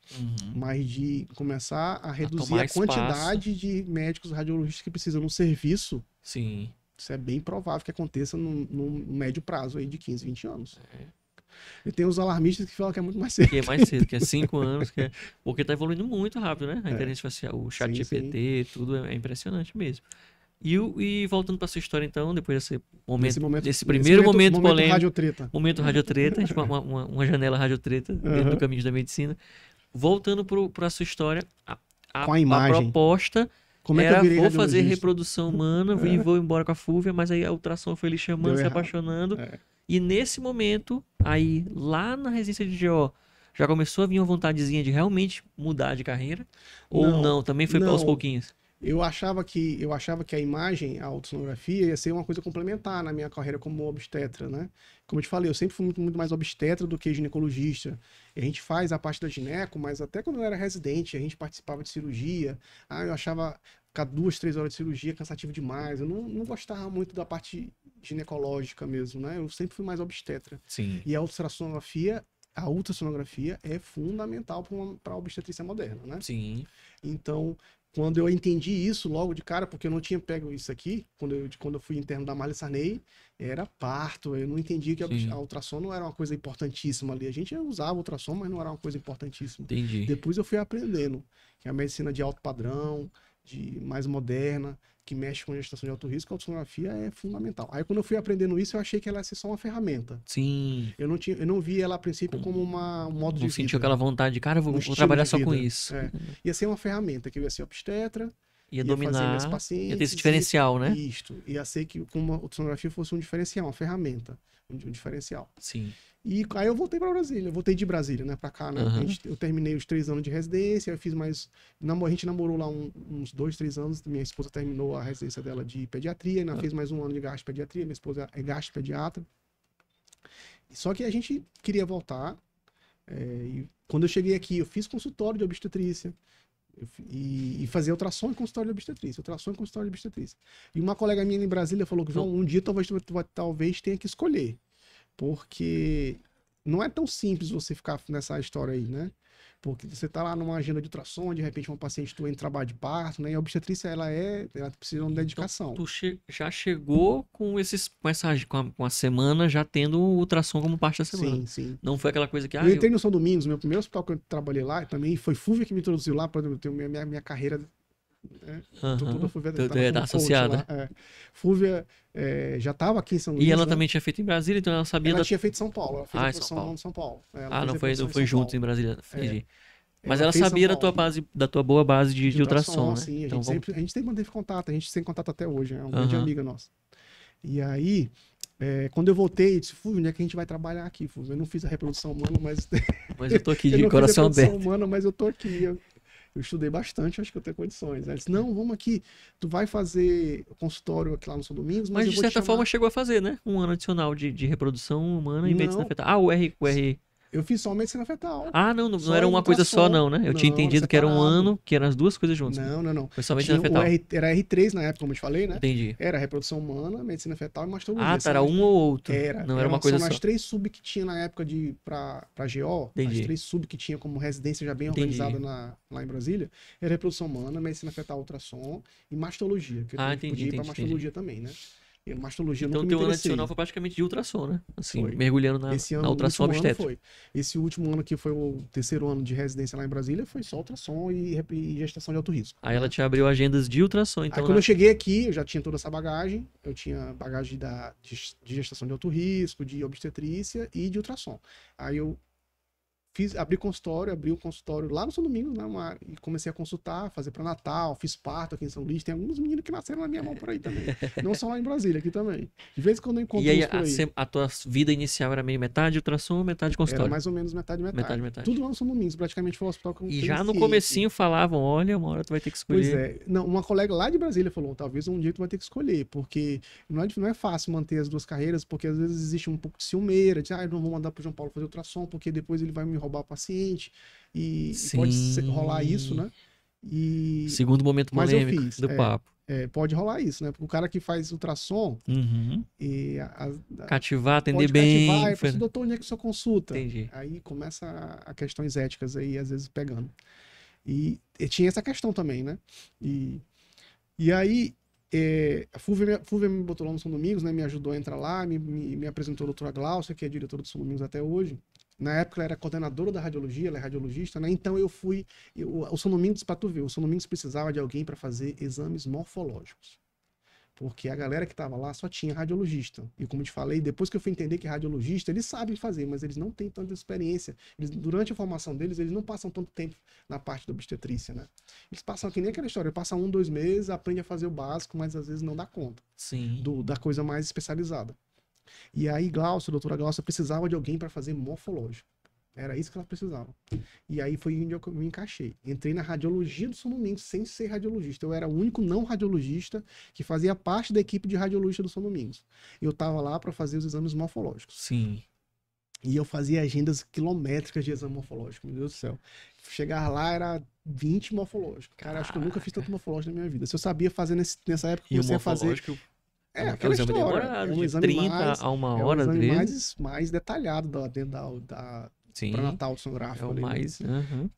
Mas de começar a reduzir a quantidade de médicos radiologistas que precisam no serviço. Sim. Isso é bem provável que aconteça num médio prazo aí de 15, 20 anos. E tem os alarmistas que falam que é muito mais cedo. Que é mais cedo, que é 5 anos. Porque tá evoluindo muito rápido, né? A inteligência artificial, o chat GPT, tudo é impressionante mesmo. E voltando pra sua história, então, depois desse primeiro momento polêmico. Momento radiotreta. A gente uma janela radiotreta dentro do Caminhos da Medicina. Voltando pra sua história, com a imagem. A proposta era, vou fazer reprodução humana, vou embora com a Fúvia, mas aí a ultrassom foi lhe chamando, se apaixonando. E nesse momento, aí lá na residência de GO, já começou a vir uma vontadezinha de realmente mudar de carreira? Ou não? Também foi aos pouquinhos? Eu achava que a imagem, a ultrassonografia, ia ser uma coisa complementar na minha carreira como obstetra, né? Como eu te falei, eu sempre fui muito mais obstetra do que ginecologista. A gente faz a parte da gineco, mas até quando eu era residente, a gente participava de cirurgia. Eu achava ficar 2, 3 horas de cirurgia cansativo demais. Eu não gostava muito da parte ginecológica mesmo, né? Eu sempre fui mais obstetra. Sim. E a ultrassonografia é fundamental para a obstetrícia moderna, né? Sim. Então, quando eu entendi isso logo de cara, porque eu não tinha pego isso aqui, quando eu fui interno da Marli Sarney, era parto. Eu não entendi que a ultrassom não era uma coisa importantíssima ali. A gente usava ultrassom, mas não era uma coisa importantíssima. Entendi. Depois eu fui aprendendo que a medicina de alto padrão, mais moderna, que mexe com gestação de alto risco, a ultrassonografia é fundamental. Aí quando eu fui aprendendo isso, eu achei que ela ia ser só uma ferramenta. Sim. Eu não vi ela a princípio como um modo de vida. Não sentiu aquela vontade de, cara, eu vou trabalhar só com isso. Ia ser uma ferramenta, que eu ia ser obstetra, Ia ia fazer minhas dominar, pacientes. ia ter esse diferencial, né? Isto. Ia ser que como a ultrassonografia fosse um diferencial, uma ferramenta, um diferencial. Sim. E aí eu voltei para Brasília, eu voltei de Brasília, né, para cá, né? Aham. Eu terminei os 3 anos de residência, eu fiz mais, a gente namorou lá uns 2, 3 anos, minha esposa terminou a residência dela de pediatria, ainda fez mais um ano de gastropediatria, minha esposa é gastropediatra. Só que a gente queria voltar, e quando eu cheguei aqui, eu fiz consultório de obstetrícia, e fazer ultrassom e consultório de obstetrícia, ultrassom e consultório de obstetrícia. E uma colega minha em Brasília falou que, João, um dia talvez tenha que escolher. Porque não é tão simples você ficar nessa história aí, né? Porque você tá lá numa agenda de ultrassom, de repente uma paciente tu entra em trabalho de parto, né? E a obstetrícia, ela precisa de uma dedicação. Tu já chegou com a semana já tendo o ultrassom como parte da semana. Sim, sim. Não foi aquela coisa que... Eu entrei no São Domingos, meu primeiro hospital que eu trabalhei lá, também foi Fúvia que me introduziu lá, para eu ter minha carreira, né? Toda Fúvia tá como coach associada. lá. Fúvia já estava aqui em São Luís, E ela né? também tinha feito em Brasília, então ela sabia Ela tinha feito em São Paulo, ela fez a em São produção Paulo. em São Paulo. Não foi junto em Brasília, entendi. Mas Ela ela fez sabia São da tua Paulo. da tua boa base de ultrassom, né? Sim, Então a gente sempre manteve contato, a gente tem contato até hoje, é uma grande amiga nossa. E aí, quando eu voltei, eu disse, Fúvio, onde é que a gente vai trabalhar aqui, Fúvio? Eu não fiz a reprodução humana, mas... Mas eu tô aqui eu de não coração fiz a reprodução aberto. humana, mas eu tô aqui. Eu estudei bastante, acho que eu tenho condições. Ela disse, não, vamos aqui, tu vai fazer consultório aqui lá no São Domingos, mas Mas eu de vou te certa chamar... forma chegou a fazer, né? Um ano adicional de reprodução humana e medicina Não, fetal. O R. eu fiz só medicina fetal. Não Só era uma coisa só, ultrassom. não, né? Eu tinha Não, era entendido que era um separado. ano, que eram as duas coisas juntas. Não. Foi só medicina fetal. Era R3 na época, como eu te falei, né? Entendi. Era reprodução humana, medicina fetal e mastologia. Tá, era um ou outro. Era. Não era uma coisa são só. as 3 sub que tinha na época pra GO, Entendi. as 3 sub que tinha como residência já bem Entendi. organizada lá em Brasília, era reprodução humana, medicina fetal, ultrassom e mastologia, que eu podia ir pra mastologia também, né? E mastologia Então nunca me teu ano interessei. adicional foi praticamente de ultrassom, né? Assim, Foi. mergulhando na ultrassom obstétrica. Foi. Esse último ano que foi o terceiro ano de residência lá em Brasília foi só ultrassom e gestação de alto risco. Aí ela te abriu agendas de ultrassom, então... Aí quando eu cheguei aqui, eu já tinha toda essa bagagem. Eu tinha bagagem de gestação de alto risco, de obstetrícia e de ultrassom. Aí eu abri o consultório lá no São Domingos, né, e comecei a consultar, fazer pré-natal, fiz parto aqui em São Luís. Tem alguns meninos que nasceram na minha mão por aí também. Não só lá em Brasília, aqui também. De vez em quando eu encontro E aí uns por aí. a tua vida inicial era meio metade ultrassom, metade consultório? Era mais ou menos metade. Tudo lá no São Domingos, praticamente foi o hospital que eu E já no conheci. comecinho falavam, olha, uma hora tu vai ter que escolher. Pois é. Não, uma colega lá de Brasília falou, talvez um dia tu vai ter que escolher, porque não é fácil manter as duas carreiras, porque às vezes existe um pouco de ciumeira, de, eu não vou mandar pro João Paulo fazer ultrassom, porque depois ele vai me roubar o paciente, e pode rolar isso, né? Segundo momento Mas eu polêmico fiz, do papo. Pode rolar isso, né? Porque o cara que faz ultrassom cativar, atender pode bem. Cativar, fala, doutor, onde é que o senhor consulta? Entendi. Aí começa a questões éticas aí, às vezes pegando. E tinha essa questão também, né? E aí, a Fúvia me botou lá no São Domingos, né? Me ajudou a entrar lá, me apresentou a doutora Glaucia, que é diretora do São Domingos até hoje. Na época ela era coordenadora da radiologia, ela é radiologista, né? Então o São Domingos, para tu ver, o São Domingos precisava de alguém para fazer exames morfológicos. Porque a galera que estava lá só tinha radiologista. E como eu te falei, depois que eu fui entender que radiologista, eles sabem fazer, mas eles não têm tanta experiência. Durante a formação deles, eles não passam tanto tempo na parte da obstetrícia, né? Eles passam que nem aquela história, passam 1, 2 meses, aprende a fazer o básico, mas às vezes não dá conta. Sim. Da coisa mais especializada. E aí, a doutora Glaucia precisava de alguém para fazer morfológico. Era isso que ela precisava. E aí foi onde eu me encaixei. Entrei na radiologia do São Domingos sem ser radiologista. Eu era o único não radiologista que fazia parte da equipe de radiologista do São Domingos. Eu estava lá para fazer os exames morfológicos. Sim. E eu fazia agendas quilométricas de exame morfológico. Meu Deus do céu. Chegar lá era 20 morfológicos. Cara, acho que eu nunca fiz tanto morfológico na minha vida. Se eu sabia fazer nessa época, eu comecei a fazer... aquela exame história. Demorado, de 30 a uma hora, às vezes. É um exame mais detalhado dentro da pré-natal sonográfico. É o mais...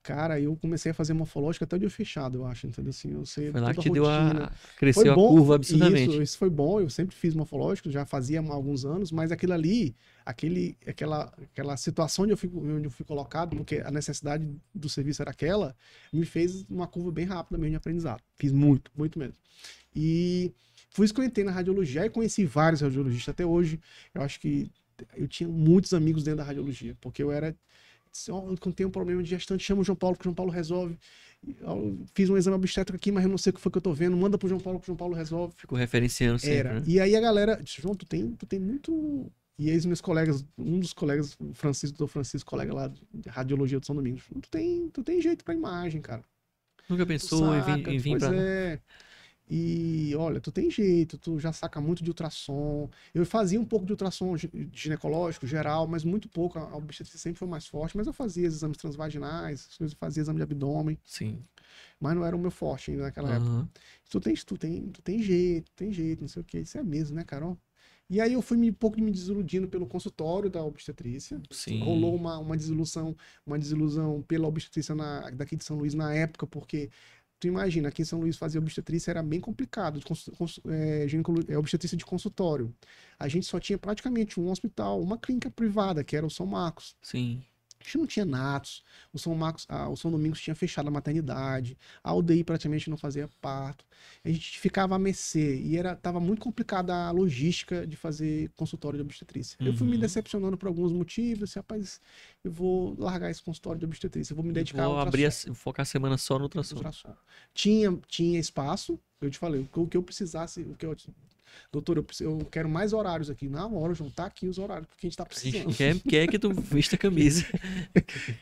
Cara, eu comecei a fazer morfológica até o dia fechado, eu acho, entendeu? Assim, eu sei foi lá toda que te rotina. Cresceu a curva absurdamente. Isso foi bom, eu sempre fiz morfológico, já fazia há alguns anos, mas aquilo ali, aquela situação onde eu fui colocado, porque a necessidade do serviço era aquela, me fez uma curva bem rápida mesmo de aprendizado. Fiz muito, muito mesmo. E foi isso que eu entrei na radiologia e conheci vários radiologistas. Até hoje, eu acho que eu tinha muitos amigos dentro da radiologia, porque eu era quando tem um problema de gestante, chama o João Paulo, que o João Paulo resolve. Eu fiz um exame obstétrico aqui, mas eu não sei o que foi que eu tô vendo. Manda pro João Paulo, que o João Paulo resolve. Ficou referenciando sempre, né? E aí a galera disse, João, tu tem muito... E aí os meus colegas, um dos colegas, o doutor Francisco, colega lá de radiologia do São Domingos, tu tem jeito pra imagem, cara. Nunca pensou em vir pra... Pois é. E olha, tu tem jeito, tu já saca muito de ultrassom. Eu fazia um pouco de ultrassom ginecológico, geral, mas muito pouco. A obstetrícia sempre foi mais forte, mas eu fazia exames transvaginais, eu fazia exame de abdômen. Sim. Mas não era o meu forte ainda naquela época. Tu tem jeito, não sei o que. Isso é mesmo, né, Carol? E aí eu fui um pouco me desiludindo pelo consultório da obstetrícia. Sim. Rolou uma desilusão pela obstetrícia daqui de São Luís na época, porque tu imagina, aqui em São Luís fazer obstetrícia era bem complicado, obstetrícia de consultório. A gente só tinha praticamente um hospital, uma clínica privada, que era o São Marcos. Sim. A gente não tinha natos, o São Domingos tinha fechado a maternidade, a UDI praticamente não fazia parto, a gente ficava a mercê e tava muito complicada a logística de fazer consultório de obstetrícia. Eu fui me decepcionando por alguns motivos, assim, rapaz, eu vou largar esse consultório de obstetrícia, eu vou me dedicar ao ultrassom. Focar a semana só no ultrassom. Tinha espaço, eu te falei, o que eu precisasse, doutor, eu quero mais horários aqui. Na hora, João, tá aqui os horários, porque a gente tá precisando. A gente quer que tu vista a camisa.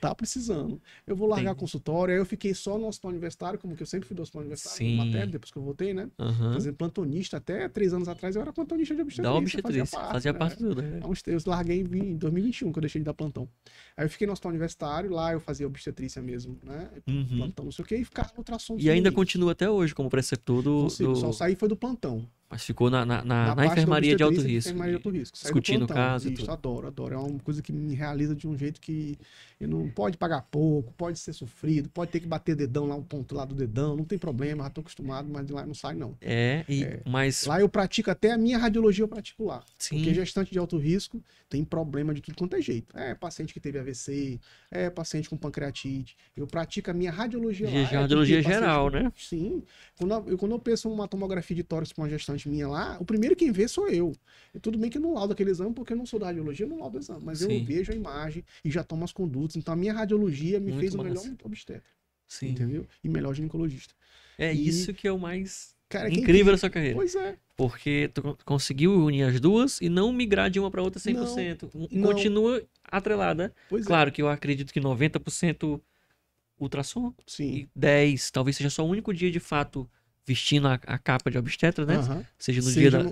Tá precisando. Eu vou largar consultório, aí eu fiquei só no hospital universitário, como que eu sempre fui do hospital universitário, matéria, depois que eu voltei, né? Fazendo plantonista, até 3 anos atrás eu era plantonista de obstetrícia. Da obstetrícia, fazia parte de tudo. Né? Eu larguei em 2021, que eu deixei de dar plantão. Aí eu fiquei no hospital universitário, lá eu fazia obstetrícia mesmo, né? Plantão, não sei o que, e ficava no ultrassom. E ainda continua até hoje como preceptor do... Só saí foi do plantão. Mas ficou na enfermaria de alto risco. Enfermaria de alto risco. Discutindo o caso e tudo. tudo. Adoro. É uma coisa que me realiza de um jeito que eu não pode pagar pouco, pode ser sofrido, pode ter que bater dedão lá, um ponto lá do dedão, não tem problema, já tô acostumado, mas de lá não sai não. Mas... Lá eu pratico até a minha radiologia, eu pratico lá. Sim. Porque gestante de alto risco tem problema de tudo quanto é jeito. Paciente que teve AVC, paciente com pancreatite. Eu pratico a minha radiologia lá. Radiologia geral, né? Sim. Quando eu penso uma tomografia de tórax com uma gestante minha lá, o primeiro quem vê sou eu. E tudo bem que eu não laudo aquele exame, porque eu não sou da radiologia, eu não laudo o exame. Mas eu vejo a imagem e já tomo as condutas. Então a minha radiologia me fez o melhor obstetra. Sim. Entendeu? E melhor ginecologista. Isso que é o mais incrível da sua carreira. Pois é. Porque tu conseguiu unir as duas e não migrar de uma para outra 100%. Não. Continua atrelada. Claro que eu acredito que 90% ultrassom. Sim. E 10%, talvez seja só o único dia de fato vestindo a capa de obstetra, né? Seja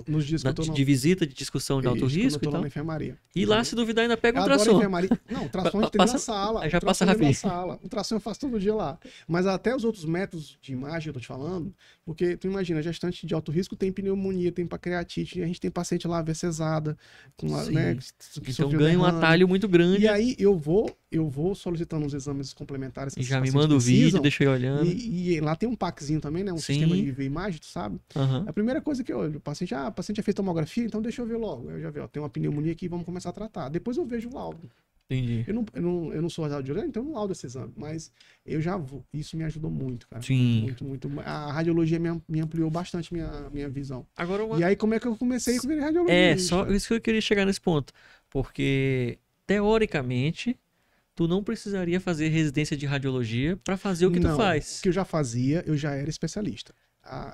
nos dias que eu tô de visita, de discussão de alto risco e tal. Na enfermaria. E lá, se duvidar, ainda pega um ultrassom. Adoro enfermaria. Não, ultrassom a gente tem na sala. Já passa rapidinho. Ultrassom eu faço todo dia lá. Mas até os outros métodos de imagem, eu tô te falando, porque tu imagina, gestante de alto risco tem pneumonia, tem pancreatite, a gente tem paciente lá AVCzada, né? Então ganha um atalho muito grande. E aí eu vou solicitando os exames complementares. E já me manda o vídeo, deixa eu olhando. E lá tem um packzinho também, né? Um sistema de ver imagem, tu sabe? A primeira coisa que eu olho, o paciente já fez tomografia, então deixa eu ver logo. Eu já vi, ó, tem uma pneumonia aqui, vamos começar a tratar. Depois eu vejo o laudo. Entendi. Eu não sou radiologista, então eu não laudo esse exame, mas eu já vou. Isso me ajudou muito, cara. Sim. Muito. A radiologia me ampliou bastante minha visão. Agora E aí, como é que eu comecei a ver radiologia? Só isso que eu queria chegar nesse ponto. Porque, teoricamente, tu não precisaria fazer residência de radiologia para fazer o que tu faz. O que eu já fazia, eu já era especialista.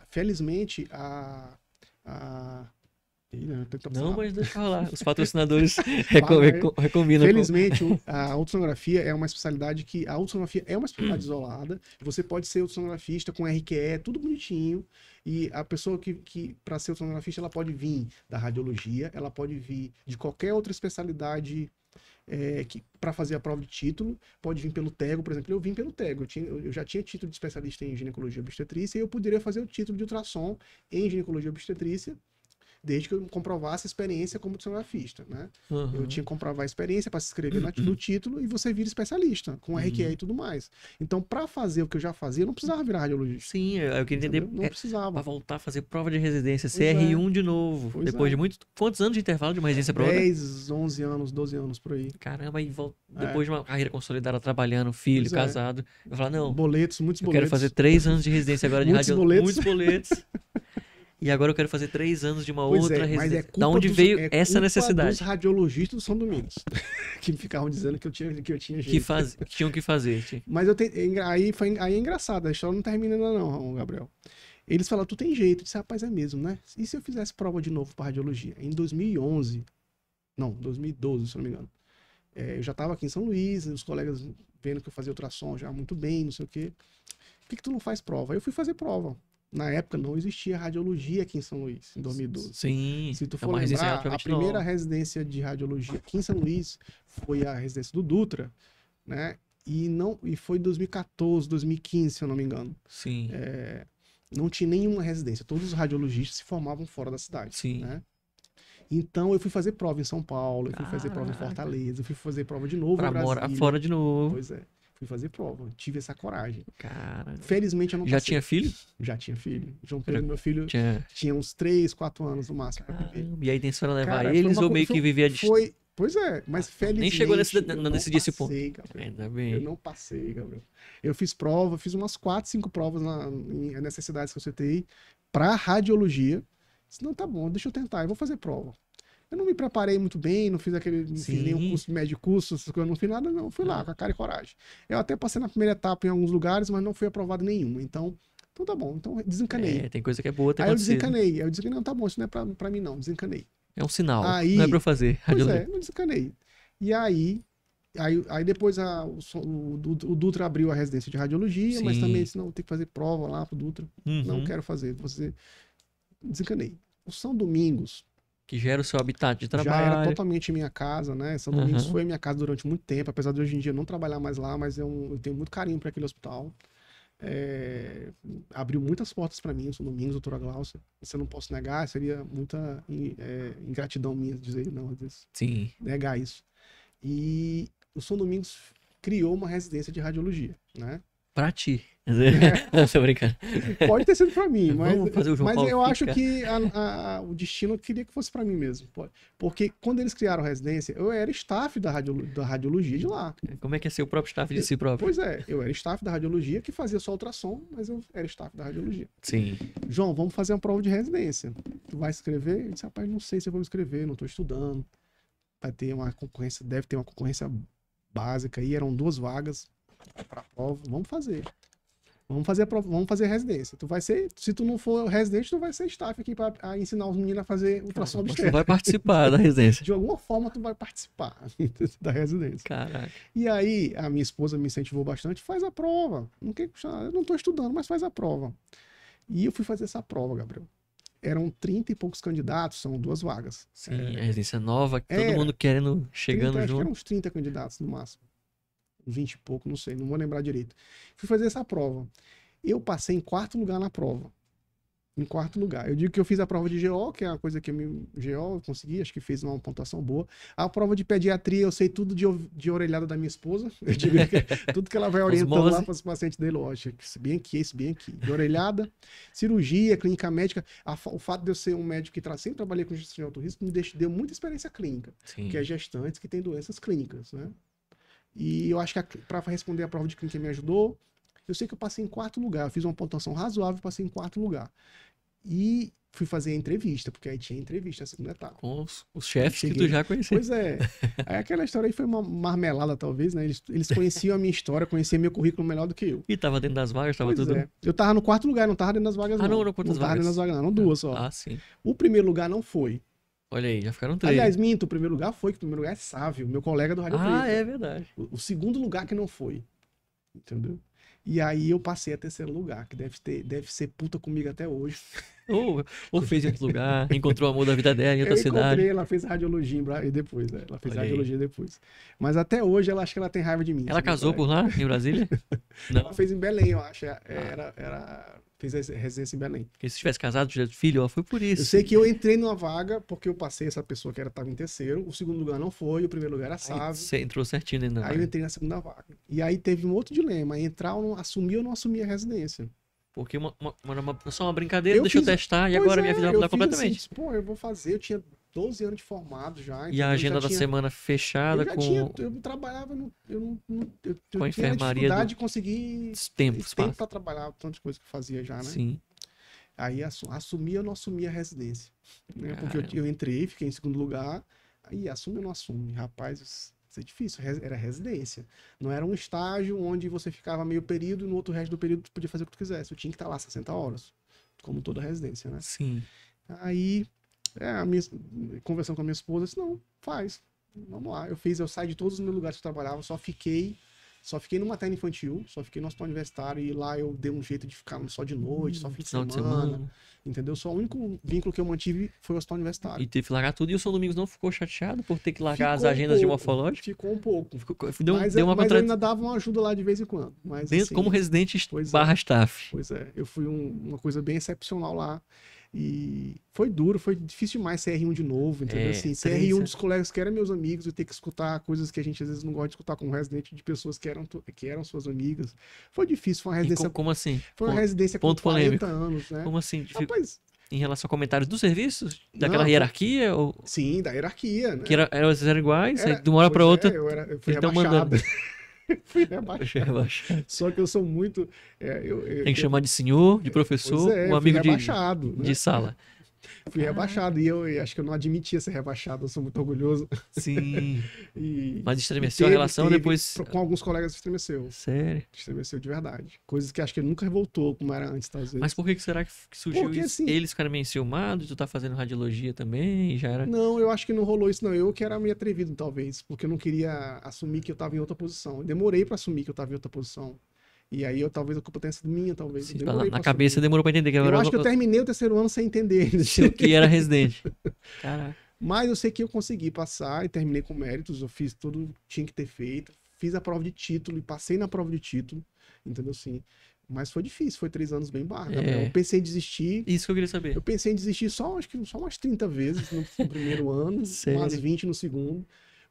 Felizmente, Não, mas deixa eu falar. Os patrocinadores recomendam. Felizmente, a ultrassonografia é uma especialidade isolada. Você pode ser ultrassonografista com RQE, tudo bonitinho. E a pessoa que para ser ultrassonografista, ela pode vir da radiologia, ela pode vir de qualquer outra especialidade para fazer a prova de título, pode vir pelo TEGO, por exemplo. Eu vim pelo TEGO, eu já tinha título de especialista em ginecologia e obstetrícia e eu poderia fazer o título de ultrassom em ginecologia e obstetrícia, desde que eu comprovasse a experiência como ultrassonografista, né? Eu tinha que comprovar a experiência para se inscrever no título e você vira especialista, com RQE e tudo mais. Então, para fazer o que eu já fazia, eu não precisava virar radiologista. Sim, eu queria entender. Não precisava. Para voltar a fazer prova de residência, CR1 de novo. Depois de quantos anos de intervalo de uma residência para outra? 10, 11 anos, 12 anos por aí. Caramba, e depois de uma carreira consolidada, trabalhando, filho, casado. Eu falar, não. Muitos boletos. Eu quero fazer 3 anos de residência agora de radiologia. Muitos boletos. e agora eu quero fazer 3 anos de uma Pois outra é, mas é residência. Da culpa onde dos, veio é essa culpa necessidade? dos radiologistas do São Domingos, que ficavam dizendo que eu tinha jeito. Que tinham que fazer. Mas aí é engraçado, a história não termina ainda não, Gabriel. Eles falaram, tu tem jeito. Eu disse, rapaz, é mesmo, né? E se eu fizesse prova de novo para radiologia? Em 2011, não, 2012, se eu não me engano. Eu já estava aqui em São Luís, os colegas vendo que eu fazia ultrassom já muito bem, não sei o quê. Por que tu não faz prova? Aí eu fui fazer prova. Na época não existia radiologia aqui em São Luís, em 2012. Sim, Se tu é for uma residência lembrar, a relativamente primeira nova. residência de radiologia aqui em São Luís foi a residência do Dutra, né? E foi em 2014, 2015, se eu não me engano. Sim, Não tinha nenhuma residência. Todos os radiologistas se formavam fora da cidade, sim. né? Então eu fui fazer prova em São Paulo, eu fui fazer prova em Caraca. Fortaleza, eu fui fazer prova de novo Pra em morar Brasília. fora de novo. Pois é, fui fazer prova, tive essa coragem. Cara. Felizmente eu não Já passei. tinha filho? Já tinha filho. João Pedro, meu filho, Tinha. tinha uns 3, 4 anos no máximo pra viver. Caramba, e aí tem era levar Cara, foi eles uma ou co- meio foi- que vivia a distância? Foi, pois é, mas felizmente Nem chegou nesse, eu não decidir esse ponto. passei, Gabriel. Ainda Eu bem. não passei, Gabriel. Eu fiz prova, fiz umas 4, 5 provas nessas cidades que eu citei pra radiologia. Disse, não, tá bom, deixa eu tentar, eu vou fazer prova. Eu não me preparei muito bem, não fiz nenhum Sim. curso de médio curso, essas coisas, não fiz nada, não. Fui lá com a cara e coragem. Eu até passei na primeira etapa em alguns lugares, mas não fui aprovado em nenhum. Então tá bom. Então desencanei. Tem coisa que é boa ter Aí eu acontecido. desencanei. Aí eu disse que não, tá bom, isso não é pra mim, não. Desencanei. É um sinal. Aí- Não é pra eu fazer. Pois Radiologia. é, não desencanei. E aí depois o Dutra abriu a residência de radiologia, mas Sim. também disse, não, tem que fazer prova lá pro Dutra. Não Uhum. quero fazer. Desencanei. O São Domingos Que gera o seu habitat de já era trabalho. totalmente minha casa, né? São Domingos Aham. foi minha casa durante muito tempo, apesar de hoje em dia não trabalhar mais lá, mas eu tenho muito carinho para aquele hospital. Abriu muitas portas para mim, o São Domingos, doutora Glaucia. Isso eu não posso negar, seria muita ingratidão minha dizer não, às vezes, Sim. negar isso. E o São Domingos criou uma residência de radiologia, né? Pra ti. Não, tô brincando. Pode ter sido para mim, Vamos fazer o João mas Paulo eu acho ficar. que o destino queria que fosse para mim mesmo. Porque quando eles criaram a residência, eu era staff da radiologia de lá. Como é que é ser o próprio staff de si próprio? Pois é, eu era staff da radiologia que fazia só ultrassom, mas eu era staff da radiologia. Sim. João, vamos fazer uma prova de residência. Tu vai escrever? Eu disse, rapaz, não sei se eu vou escrever, não estou estudando. Vai ter uma concorrência, deve ter uma concorrência básica aí, eram 2 vagas para prova. Vamos fazer. Vamos fazer a prova, vamos fazer a residência. Tu vai ser, se tu não for residente, tu vai ser staff aqui para ensinar os meninos a fazer ultrassom Você obstétrico. vai participar da residência. De alguma forma tu vai participar da residência. Caraca. E aí, a minha esposa me incentivou bastante, faz a prova. Não quer puxar, eu não estou estudando, mas faz a prova. E eu fui fazer essa prova, Gabriel. Eram 30 e poucos candidatos, são 2 vagas. Sim, a residência nova, todo Era. mundo querendo, chegando 30, acho que junto. eram uns 30 candidatos no máximo. 20 e pouco, não sei, não vou lembrar direito. Fui fazer essa prova. Eu passei em 4º lugar na prova. Em 4º lugar. Eu digo que eu fiz a prova de GO, que é uma coisa que GO eu consegui, acho que fez uma pontuação boa. A prova de pediatria, eu sei tudo de orelhada da minha esposa. Eu digo que tudo que ela vai orientando Osmose. lá para os pacientes dele, ó, isso bem aqui, isso bem aqui. De orelhada, cirurgia, clínica médica. O fato de eu ser um médico que sempre trabalhei com gestão de alto risco me deu muita experiência clínica, Sim. que é gestantes que têm doenças clínicas, né? E eu acho que para responder a prova de clínica me ajudou. Eu sei que eu passei em 4º lugar, eu fiz uma pontuação razoável, passei em 4º lugar. E fui fazer a entrevista, porque aí tinha entrevista, a segunda etapa. Com os chefes que Cheguei. tu já conhecia. Pois é. Aí aquela história aí foi uma marmelada, talvez, né? Eles conheciam a minha história, conheciam meu currículo melhor do que eu. E tava dentro das vagas, tava Pois tudo. é. Eu tava no 4º lugar, não tava dentro das vagas, Ah, não. não quantas Não tava vagas? dentro das vagas, não. Eram 2 só. Ah, sim. O primeiro lugar não foi. Olha aí, já ficaram 3. Aliás, minto, o primeiro lugar foi, que o primeiro lugar é Sávio, meu colega do Rádio Ah, Preta. é verdade. O segundo lugar que não foi. Entendeu? E aí eu passei a 3º lugar, que deve ser puta comigo até hoje. Ou fez em outro lugar, encontrou o amor da vida dela em outra Eu cidade. encontrei, ela fez radiologia e depois, né? Ela fez Olha aí. radiologia depois. Mas até hoje ela acha que ela tem raiva de mim. Ela sabe? casou por lá, em Brasília? Não. Ela fez em Belém, eu acho. Fez a residência em Belém. Porque se tivesse casado, tivesse filho, ó, foi por isso. Eu sei que eu entrei numa vaga porque eu passei essa pessoa que estava em 3º, o segundo lugar não foi, o primeiro lugar era Aí Sávio. você entrou certinho dentro da Aí eu vaga. entrei na segunda vaga. E aí teve um outro dilema, entrar ou não assumir a residência. Porque só uma brincadeira, deixa eu fiz- testar, e Pois agora é, minha vida vai eu mudar fiz completamente. Assim, pô, eu vou fazer, eu tinha 12 anos de formado já. E entendeu? a Eu agenda já da tinha- semana fechada eu trabalhava, eu Com a tinha enfermaria dificuldade de conseguir tempo, tempo espaço. para trabalhar, tantas coisas que eu fazia já, né? Sim. Aí assumir ou não assumir a residência. Né? Porque eu entrei, fiquei em segundo lugar, aí assume ou não assume. Rapaz, isso é difícil, era residência. Não era um estágio onde você ficava meio período e no outro resto do período tu podia fazer o que tu quisesse. Eu tinha que estar lá 60 horas, como toda residência, né? Sim. Aí, conversando com a minha esposa, eu disse, não, faz. Vamos lá. Eu saí de todos os meus lugares que eu trabalhava, só fiquei no materno infantil, só fiquei no hospital universitário e lá eu dei um jeito de ficar só de noite, só fim de semana. Entendeu? Só o único vínculo que eu mantive foi o hospital universitário. E teve que largar tudo. E o São Domingos não ficou chateado por ter que largar as agendas de morfológica? Ficou um pouco. Mas eu ainda dava uma ajuda lá de vez em quando. Mas, assim, como residente barra staff. Pois é. Eu fui uma coisa bem excepcional lá. E foi duro, foi difícil demais ser R1 de novo, entendeu? Assim, ser R1 dos colegas que eram meus amigos e ter que escutar coisas que a gente às vezes não gosta de escutar como residente de pessoas que eram suas amigas. Foi difícil, foi uma residência... Como assim? Foi uma residência com 40 anos, né? Como assim? Rapaz, em relação a comentários dos serviços? Daquela hierarquia? Ou... Sim, da hierarquia, né? Que eram iguais? De uma hora pra outra... Eu fui rebaixado. Fui rebaixado. Só que eu sou muito... Tem que chamar de senhor, de professor, um amigo de sala. Fui rebaixado e eu acho que eu não admitia ser rebaixado, eu sou muito orgulhoso. Sim. Mas estremeceu a relação depois? Com alguns colegas estremeceu. Sério? Estremeceu de verdade. Coisas que acho que ele nunca voltou como era antes, às vezes. Mas por que será que surgiu porque, isso? Assim, eles ficaram meio enciumados, tu tá fazendo radiologia também e já era... Não, eu acho que não rolou isso não. Eu que era meio atrevido, talvez, porque eu não queria assumir que eu tava em outra posição. Eu demorei pra assumir que eu tava em outra posição. E aí, talvez a culpa tenha sido minha, talvez. Sim, na cabeça demorou pra entender. Eu acho que eu terminei o terceiro ano sem entender. O que era residente. Caraca. Mas eu sei que eu consegui passar e terminei com méritos. Eu fiz tudo que tinha que ter feito. Fiz a prova de título e passei na prova de título. Entendeu? Assim. Mas foi difícil, foi 3 anos bem barra. Eu pensei em desistir. Isso que eu queria saber. Eu pensei em desistir acho que só umas 30 vezes no primeiro ano, umas 20 no segundo.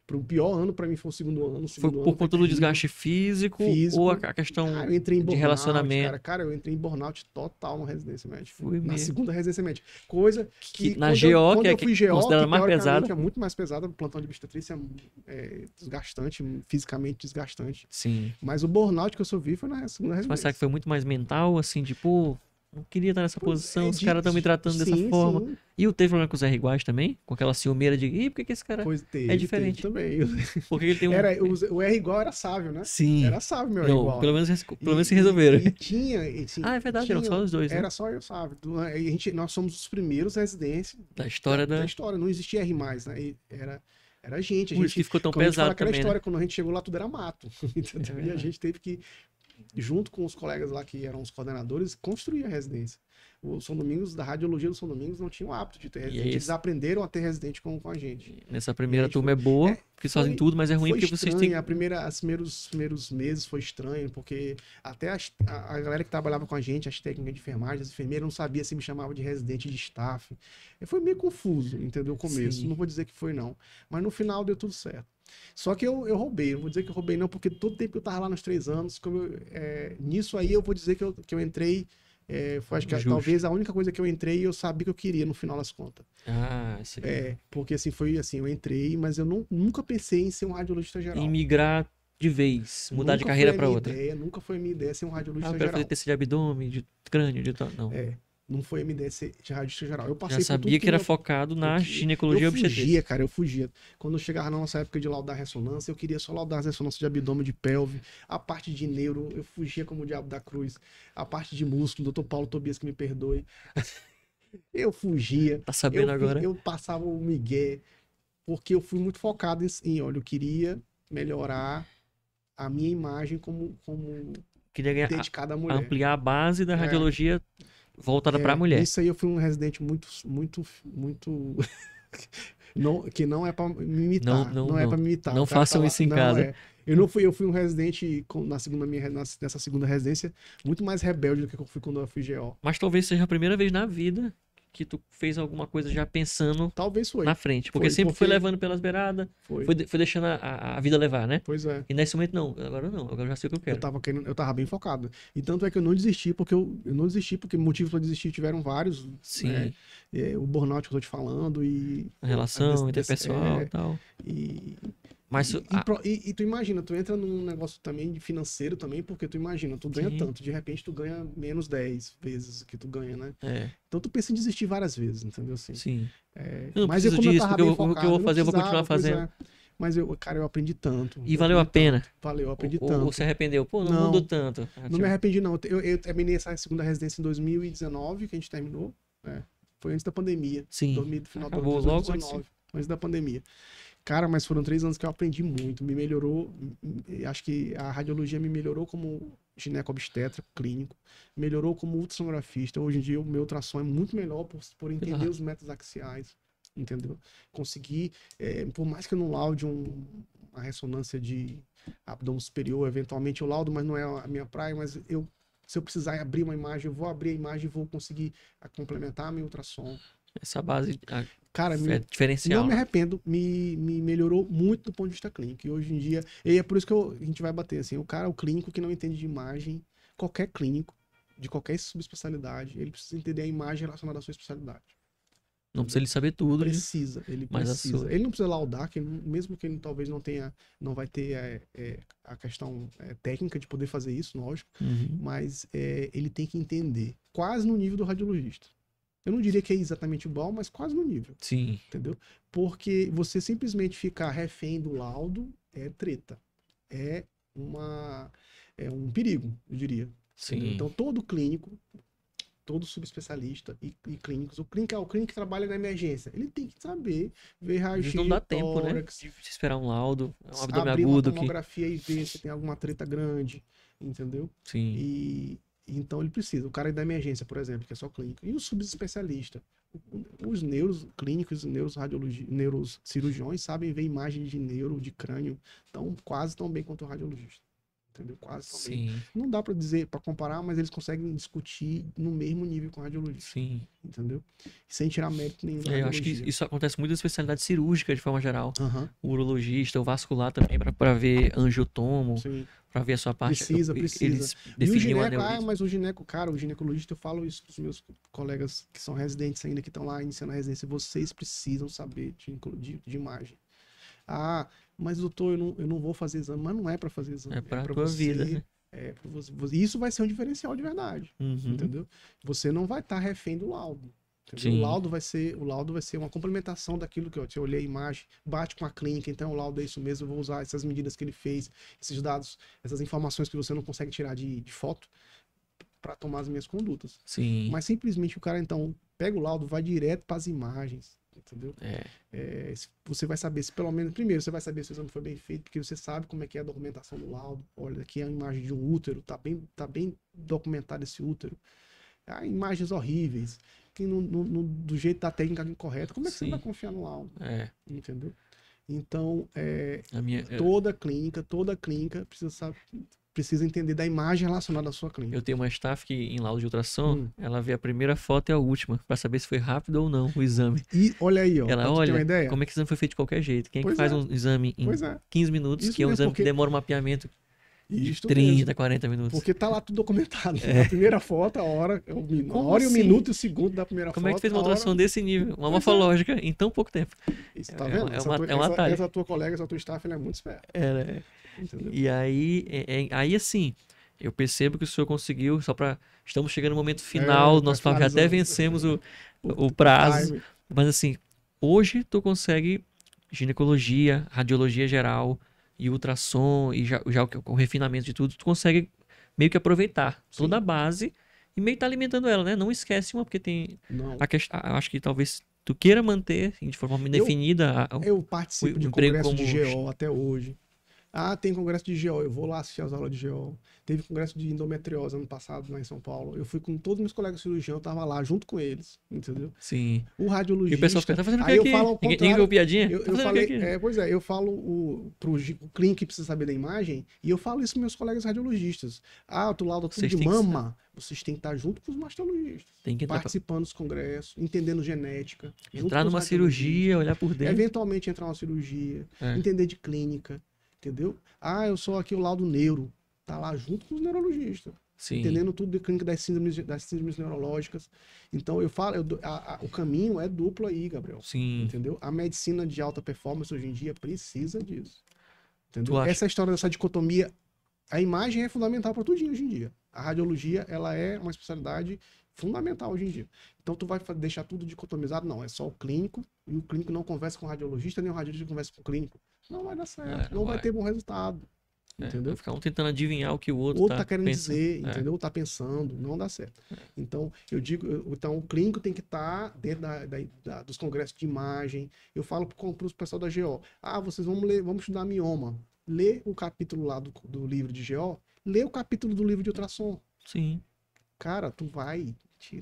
O pior ano pra mim foi o segundo ano. Foi por conta do desgaste físico ou a questão eu entrei em burnout, de relacionamento? Cara, eu entrei em burnout total na residência médica. Na segunda residência médica. Coisa que na GO, quando eu fui GO, considerada mais pesada. É muito mais pesada. O plantão de obstetrícia é desgastante, fisicamente desgastante. Sim. Mas o burnout que eu sofri foi na segunda residência. Mas será que foi muito mais mental, assim, tipo... Não queria estar nessa posição, os caras estão me tratando dessa forma. Sim. E teve problema com os R iguais também? Com aquela ciumeira de, ih, por que esse cara é diferente? Também. Porque ele tem o R igual era sábio, né? Sim. Era sábio, meu R igual. Pelo menos se resolveram. E tinha... é verdade, eram só os dois, né? Era só eu, sábio. Nós somos os primeiros residentes da história da história. Não existia R+, né? Era a gente. Por isso que ficou tão pesado aquela também, história, né? quando a gente chegou lá, tudo era mato. Entendeu? E a gente teve que, junto com os colegas lá que eram os coordenadores, construir a residência. O São Domingos, da radiologia do São Domingos, não tinha o hábito de ter residente. Eles aprenderam a ter residente com a gente. Nessa primeira turma é boa, porque fazem tudo, mas é ruim porque vocês têm... Os primeiros meses foi estranho, porque até a galera que trabalhava com a gente, as técnicas de enfermagem, as enfermeiras, não sabia se me chamava de residente de staff. Foi meio confuso, entendeu? O começo. Sim. Não vou dizer que foi, não. Mas no final deu tudo certo. Só que eu roubei, não vou dizer que eu roubei, não, porque todo tempo que eu tava lá nos 3 anos, nisso aí eu vou dizer que eu entrei. Foi acho que talvez a única coisa que eu entrei e eu sabia que eu queria no final das contas. Isso aqui. Porque assim, foi assim, eu entrei, mas eu nunca pensei em ser um radiologista geral. Em migrar de vez, mudar de carreira para outra. Nunca foi a minha ideia ser um radiologista geral. Eu quero fazer TC de abdômen, de crânio, de tal. Não. Não foi a minha ideia ser radiologista geral. Eu passei já sabia que era focado na ginecologia obstetrícia. Eu fugia, cara, eu fugia. Quando eu chegava na nossa época de laudar ressonância, eu queria só laudar as ressonâncias de abdômen, de pelve. A parte de neuro, eu fugia como o diabo da cruz. A parte de músculo, doutor Paulo Tobias, que me perdoe. Eu fugia. Tá sabendo agora? Eu passava o migué, porque eu fui muito focado olha, eu queria melhorar a minha imagem como dedicada à mulher. Ampliar a base da radiologia voltada para a mulher. Isso aí eu fui um residente muito que não é para me imitar. Não é para me imitar. Não façam isso em casa. Eu fui um residente nessa segunda residência muito mais rebelde do que eu fui quando eu fui GO. Mas talvez seja a primeira vez na vida que tu fez alguma coisa já pensando talvez foi na frente. Porque sempre foi levando pelas beiradas, foi deixando a vida levar, né? Pois é. E nesse momento não, agora eu já sei o que eu quero. Eu tava bem focado. E tanto é que eu não desisti, porque motivos para desistir tiveram vários. Sim. Né? O burnout que eu tô te falando e... A relação interpessoal e tal. Mas E tu imagina, tu entra num negócio também de financeiro também, porque tu imagina, tu ganha Sim. tanto, de repente tu ganha menos 10 vezes o que tu ganha, né? é, Então tu pensa em desistir várias vezes, entendeu? Assim, sim. é, Eu não mas eu, preciso como eu disso, tava porque bem o que eu focado, vou eu não fazer, eu vou continuar precisava, pois fazendo. é. Mas eu, cara, eu aprendi tanto. E Eu valeu a aprendi pena? tanto. Valeu, eu aprendi Ou se tanto. arrependeu? Pô, não mudou Não, tanto. não me arrependi, não. Eu terminei essa segunda residência em 2019, que a gente terminou. É, foi antes da pandemia. Sim, Final de acabou logo antes. 2019, antes da pandemia. Cara, mas foram 3 anos que eu aprendi muito. Me melhorou. Acho que a radiologia me melhorou como gineco-obstetra clínico. Melhorou como ultrassonografista. Hoje em dia, o meu ultrassom é muito melhor por entender os métodos axiais. Entendeu? Consegui, por mais que eu não laude uma ressonância de abdômen superior, eventualmente eu laudo, mas não é a minha praia, mas se eu precisar abrir uma imagem, eu vou abrir a imagem e vou conseguir complementar meu ultrassom. Essa base Cara, é não diferencial, me né? arrependo, me melhorou muito do ponto de vista clínico. E hoje em dia, e é por isso que a gente vai bater assim, o clínico que não entende de imagem, qualquer clínico, de qualquer subespecialidade, ele precisa entender a imagem relacionada à sua especialidade. Não precisa ele saber tudo, Ele mas a precisa. sua. Ele não precisa laudar, mesmo que ele talvez não vai ter a questão técnica de poder fazer isso, lógico, Uhum. mas ele tem que entender, quase no nível do radiologista. Eu não diria que é exatamente igual, mas quase no nível. Sim, Entendeu? Porque você simplesmente ficar refém do laudo é treta. É é um perigo, eu diria. Entendeu? sim. Então, todo clínico, todo subespecialista e clínicos, o clínico que trabalha na emergência, ele tem que saber ver Às vezes não dá raio-x, tempo, né? tórax, De esperar um laudo, é um abdômen abrir uma agudo que. tomografia e ver se tem alguma treta grande, entendeu? Sim, E então ele precisa. O cara da emergência, por exemplo, que é só clínico. E o subespecialista. Os neuros clínicos, neurocirurgiões sabem ver imagem de neuro, de crânio, quase tão bem quanto o radiologista. Entendeu? Quase tão bem. sim, Não dá para dizer, para comparar, mas eles conseguem discutir no mesmo nível com o radiologista. sim. Entendeu? Sem tirar mérito nenhum da Eu acho que radiologia. isso acontece muito na especialidade cirúrgica de forma geral. Aham, O urologista, o vascular também, para ver angiotomo, sim. para ver a sua parte. Precisa. Eles E o definiam gineco, aneurisma. mas o gineco, cara, o ginecologista, eu falo isso pros meus colegas que são residentes ainda, que estão lá iniciando a residência, vocês precisam saber de imagem. Ah, mas doutor, eu não vou fazer exame, mas não é para fazer exame, É para a para tua vida, você, né? isso vai ser um diferencial de verdade, Uhum. entendeu? Você não vai estar refém do laudo. Entendeu? Sim. O laudo vai ser uma complementação daquilo que eu olhei a imagem, bate com a clínica, então o laudo é isso mesmo, eu vou usar essas medidas que ele fez, esses dados, essas informações que você não consegue tirar de foto para tomar as minhas condutas. Sim. Mas simplesmente o cara então pega o laudo, vai direto para as imagens, entendeu? Você vai saber se pelo menos, primeiro você vai saber se o exame foi bem feito, porque você sabe como é que é a documentação do laudo. Olha, aqui é a imagem de um útero, tá bem documentado esse útero. Há imagens horríveis, que do jeito da técnica incorreta. Como é que você vai confiar no laudo? Entendeu? Então, toda clínica precisa entender da imagem relacionada à sua clínica. Eu tenho uma staff que em laudo de ultrassom, ela vê a primeira foto e a última, para saber se foi rápido ou não o exame. E olha aí, ó, ela pra tu ter uma olha ideia. como é que o exame foi feito de qualquer jeito. Quem é que faz um exame em 15 minutos, Isso que é um mesmo, exame que demora um mapeamento de 30, 40 minutos. Porque tá lá tudo documentado. A primeira foto, a hora e o minuto e o segundo da primeira foto. Como é que fez uma ultrassom desse nível? Uma morfológica em tão pouco tempo. Isso, tá vendo? Essa tua colega, essa tua staff, ela é muito esperta. Entendeu? E aí assim, eu percebo que o senhor conseguiu, estamos chegando no momento final, nosso papo já até vencemos o prazo. Mas assim, hoje tu consegue ginecologia, radiologia geral e ultrassom e já o refinamento de tudo, tu consegue meio que aproveitar toda a base e meio que tá alimentando ela, né? Não esquece uma, porque tem a questão, acho que talvez tu queira manter de forma definida eu participo de congresso de GO até hoje. Tem congresso de GO, eu vou lá assistir as aulas de GO. Teve congresso de endometriose ano passado lá em São Paulo. Eu fui com todos os meus colegas cirurgiões, eu tava lá junto com eles, entendeu? Sim. O radiologista... E o pessoal fica, tá fazendo o que aí aqui? Eu falo ao Ninguém viu piadinha? Eu falei, eu falo pro clínico que precisa saber da imagem, e eu falo isso pros meus colegas radiologistas. Tu lauda tudo de mama, vocês têm que estar junto com os mastologistas. Participando dos congressos, entendendo genética. Entrar numa cirurgia, olhar por dentro. Eventualmente entrar numa cirurgia, entender de clínica. Entendeu? Eu sou aqui o laudo neuro. Tá lá junto com os neurologistas. Sim. Entendendo tudo de clínica das síndromes neurológicas. Então, eu falo, o caminho é duplo aí, Gabriel. Sim. Entendeu? A medicina de alta performance hoje em dia precisa disso. Entendeu? Essa história dessa dicotomia, a imagem é fundamental para tudinho hoje em dia. A radiologia, ela é uma especialidade fundamental hoje em dia. Então, tu vai deixar tudo dicotomizado? Não, é só o clínico, e o clínico não conversa com o radiologista, nem o radiologista conversa com o clínico. Não vai dar certo, não vai ter bom resultado. Entendeu? Vai ficar um tentando adivinhar o que o outro tá querendo pensando. dizer, entendeu? Ou tá pensando, não dá certo. Então, eu digo, então o clínico tem que estar dentro dos congressos de imagem. Eu falo para o pessoal da GO, vocês vamos estudar mioma. Lê o capítulo lá do livro de GO, lê o capítulo do livro de ultrassom. Sim. Cara, tu vai se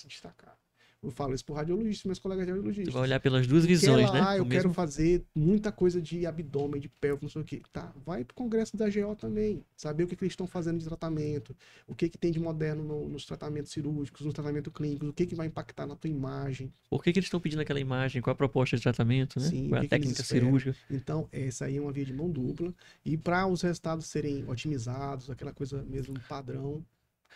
destacar. Eu falo isso pro radiologista, meus colegas radiologistas. Tu vai olhar pelas duas visões, né? Eu quero fazer muita coisa de abdômen, de pelve, não sei o quê. Tá, vai pro congresso da GO também. Saber o que eles estão fazendo de tratamento, o que tem de moderno nos tratamentos cirúrgicos, no tratamento clínico, o que vai impactar na tua imagem. Por que eles estão pedindo aquela imagem? Qual a proposta de tratamento, né? Sim, qual é a técnica cirúrgica? Então, essa aí é uma via de mão dupla. E para os resultados serem otimizados, aquela coisa mesmo padrão,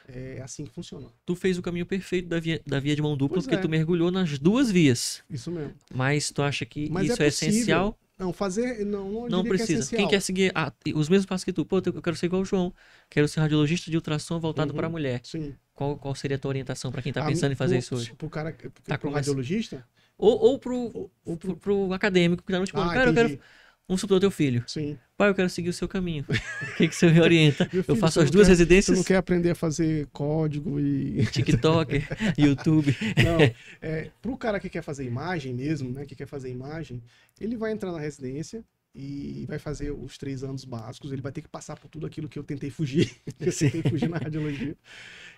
é assim que funciona. Tu fez o caminho perfeito da via de mão dupla, porque tu mergulhou nas duas vias. Isso mesmo. Mas tu acha que isso é essencial? Não, fazer... Não precisa. Que Quem quer seguir os mesmos passos que tu? Pô, eu quero ser igual o João. Quero ser radiologista de ultrassom voltado para a mulher. Sim. Qual seria a tua orientação para quem tá pensando em fazer isso hoje? Pro radiologista? Ou pro acadêmico que tá no tipo, cara, eu quero... Vamos supor o teu filho. Sim. Pai, eu quero seguir o seu caminho. O que você me orienta? Filho, eu faço as duas residências. Você não quer aprender a fazer código e... TikTok, YouTube. Não. Pro cara que quer fazer imagem mesmo, né? Que quer fazer imagem, ele vai entrar na residência e vai fazer os 3 anos básicos. Ele vai ter que passar por tudo aquilo que eu tentei fugir. Eu tentei fugir na radiologia.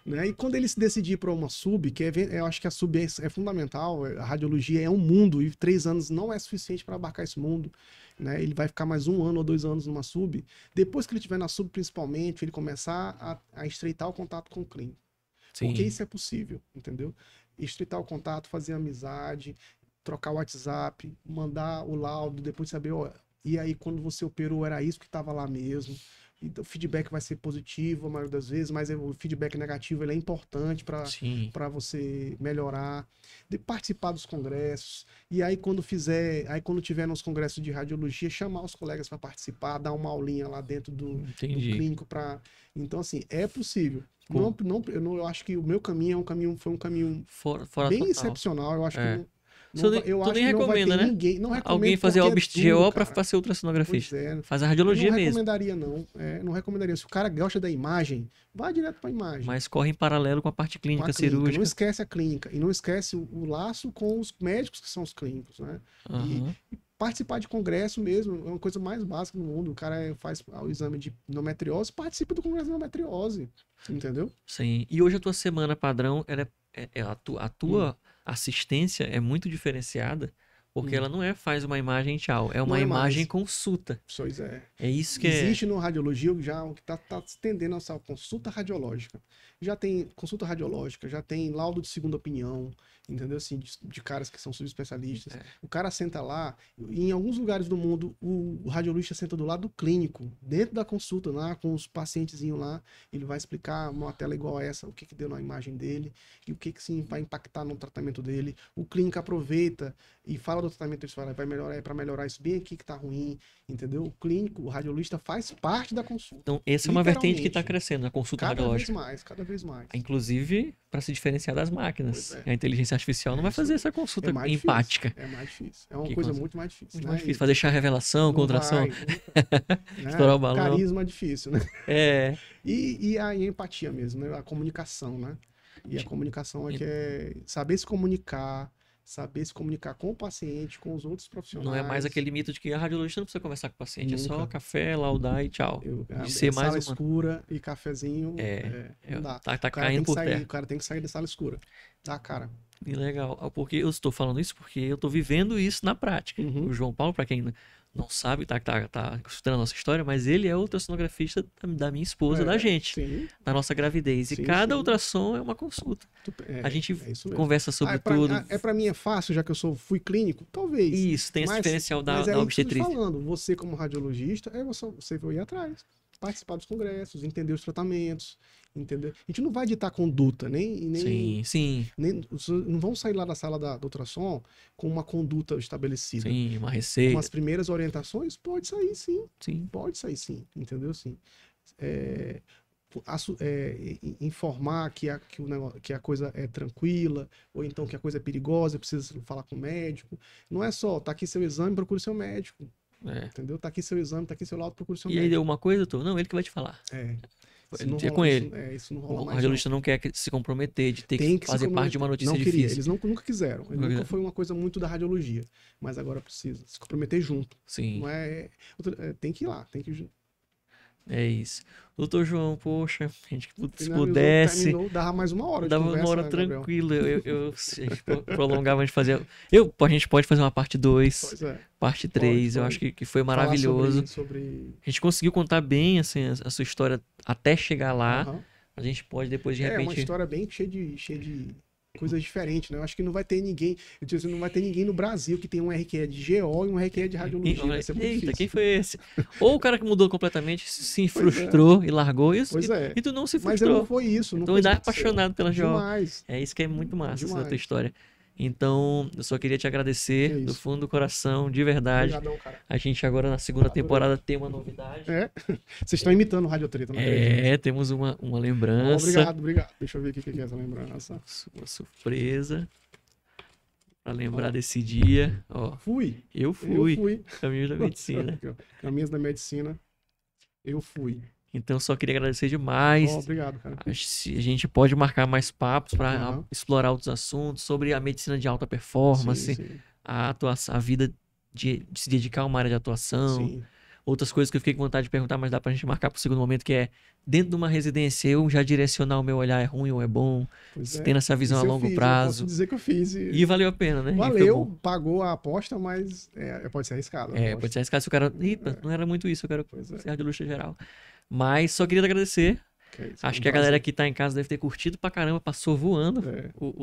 Né? E quando ele se decidir para uma sub, eu acho que a sub é fundamental, a radiologia é um mundo e 3 anos não é suficiente para abarcar esse mundo. Né? Ele vai ficar mais 1 ano ou 2 anos numa sub. Depois que ele estiver na sub, principalmente, ele começar a estreitar o contato com o clínico. Sim. Porque isso é possível, entendeu? Estreitar o contato, fazer amizade, trocar o WhatsApp, mandar o laudo, depois saber, e aí quando você operou era isso que estava lá mesmo. Então, o feedback vai ser positivo a maioria das vezes, mas o feedback negativo ele é importante para você melhorar, de participar dos congressos. E aí quando tiver nos congressos de radiologia, chamar os colegas para participar, dar uma aulinha lá dentro do clínico Então, assim, é possível. Eu acho que o meu caminho foi um caminho fora bem total. Excepcional. Eu acho que eu acho nem recomenda, né? Alguém fazer OBST-GO para ser ultrassonografista. Faz a radiologia mesmo. Não recomendaria, não. Não recomendaria. Se o cara gosta da imagem, vai direto para a imagem. Mas corre em paralelo com a parte clínica, cirúrgica. Não esquece a clínica. E não esquece o laço com os médicos que são os clínicos, né? E participar de congresso mesmo é uma coisa mais básica no mundo. O cara faz o exame de endometriose, participa do congresso de endometriose. Entendeu? Sim. E hoje a tua semana padrão, a tua assistência é muito diferenciada, porque ela não faz uma imagem e tchau, é uma imagem consulta. Pois é. É isso que existe no radiologia já o que está se tendendo a consulta radiológica. Já tem consulta radiológica, já tem laudo de segunda opinião, entendeu? Assim, de caras que são subespecialistas. O cara senta lá, e em alguns lugares do mundo, o radiologista senta do lado do clínico, dentro da consulta, lá, com os pacientezinhos lá, ele vai explicar uma tela igual a essa, o que deu na imagem dele, e o que sim vai impactar no tratamento dele. O clínico aproveita e fala do tratamento, isso vai melhorar, é para melhorar isso bem aqui que tá ruim, entendeu? O clínico, o radiologista faz parte da consulta. Então, essa é uma vertente que está crescendo, a consulta radiológica. Cada vez mais. Inclusive, para se diferenciar das máquinas. A inteligência artificial não vai fazer essa consulta empática. É mais difícil. É uma coisa muito mais difícil. Muito mais difícil. Fazer chá revelação, contração. Estourar o balão. Carisma é difícil, né? E a empatia mesmo, né? A comunicação, né? E a comunicação é saber se comunicar com o paciente, com os outros profissionais. Não é mais aquele mito de que a radiologista não precisa conversar com o paciente, é só café, laudar e tchau. Sala escura e cafezinho, não dá. Tá caindo por terra. O cara tem que sair da sala escura. Dá cara. E legal. Porque eu estou falando isso porque eu estou vivendo isso na prática. O João Paulo, para quem não sabe, tá escutando a nossa história, mas ele é ultrassonografista da minha esposa, da gente, da nossa gravidez. E cada ultrassom é uma consulta. A gente conversa sobre tudo. Para mim é fácil, já que fui clínico? Talvez. Isso, tem esse diferencial da obstetrícia. Mas falando, você como radiologista, você vai ir atrás. participar dos congressos, entender os tratamentos, entender. A gente não vai ditar conduta, Sim. Não vão sair lá da sala do ultrassom com uma conduta estabelecida. Sim, uma receita. Com as primeiras orientações, pode sair sim. Sim. Pode sair sim, entendeu? Sim. Informar que a coisa é tranquila, ou então que a coisa é perigosa, precisa falar com o médico. Não é só, tá aqui seu exame, procure seu médico. Entendeu? Tá aqui seu exame, tá aqui seu laudo, procure seu médico. E aí deu uma coisa, doutor? Não, ele que vai te falar. É com ele. Isso não rola O mais. radiologista não quer se comprometer de ter que fazer parte de uma notícia difícil. Eles nunca quiseram. Nunca foi uma coisa muito da radiologia. Mas agora precisa se comprometer junto. Sim. Não tem que ir lá, tem que. É isso. Doutor João, poxa, a gente se pudesse. Terminou, dava mais uma hora. Dava uma hora tranquila. Se a gente prolongava, a gente fazia. A gente pode fazer uma parte 2, parte 3. Eu acho que foi maravilhoso. A gente conseguiu contar bem assim, a sua história até chegar lá. A gente pode depois de repente. É uma história bem cheia de coisas diferentes, né? Eu acho que não vai ter ninguém. Eu disse, não vai ter ninguém no Brasil que tem um RQE de GO e um RQE de radiologia. Vai ser muito difícil. Quem foi esse? Ou o cara que mudou completamente, se frustrou e largou isso. E tu não se frustrou. Mas não foi isso. Então ainda é apaixonado pela GO. Demais. É isso que é muito massa, essa tua história. Então, eu só queria te agradecer do fundo do coração, de verdade. Obrigadão, cara. A gente agora na segunda temporada tem uma novidade. Vocês estão imitando o Radiotreta, não acredito. Temos uma lembrança. Obrigado. Deixa eu ver o que é essa lembrança. Uma surpresa. Pra lembrar desse dia. Ó, Eu fui. Caminhos da Medicina. Caminhos da Medicina. Eu fui. Então, só queria agradecer demais. Obrigado, cara. A gente pode marcar mais papos para explorar outros assuntos sobre a medicina de alta performance, sim. A vida de se dedicar a uma área de atuação. Sim. Outras coisas que eu fiquei com vontade de perguntar, mas dá pra gente marcar pro segundo momento, que é dentro de uma residência, eu já direcionar o meu olhar é ruim ou é bom, tendo essa visão a longo prazo. Eu posso dizer que eu fiz. E valeu a pena, né? Valeu, pagou a aposta, mas pode ser arriscado. Pode ser arriscado se o cara... não era muito isso, eu quero ser radiologista geral. Mas só queria te agradecer. Acho que a galera que tá em casa deve ter curtido pra caramba, passou voando.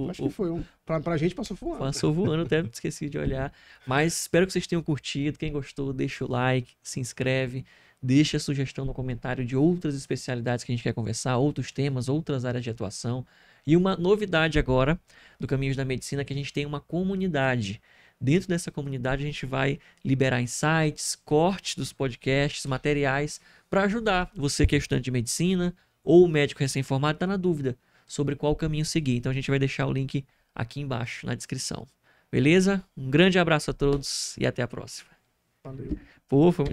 Acho que foi pra gente passou voando. Passou voando, até esqueci de olhar. Mas espero que vocês tenham curtido. Quem gostou, deixa o like, se inscreve, deixa a sugestão no comentário de outras especialidades que a gente quer conversar, outros temas, outras áreas de atuação. E uma novidade agora do Caminhos da Medicina, que a gente tem uma comunidade. Dentro dessa comunidade a gente vai liberar insights, cortes dos podcasts, materiais para ajudar você que é estudante de medicina ou médico recém-formado está na dúvida sobre qual caminho seguir. Então a gente vai deixar o link aqui embaixo na descrição. Beleza? Um grande abraço a todos e até a próxima. Valeu. Foi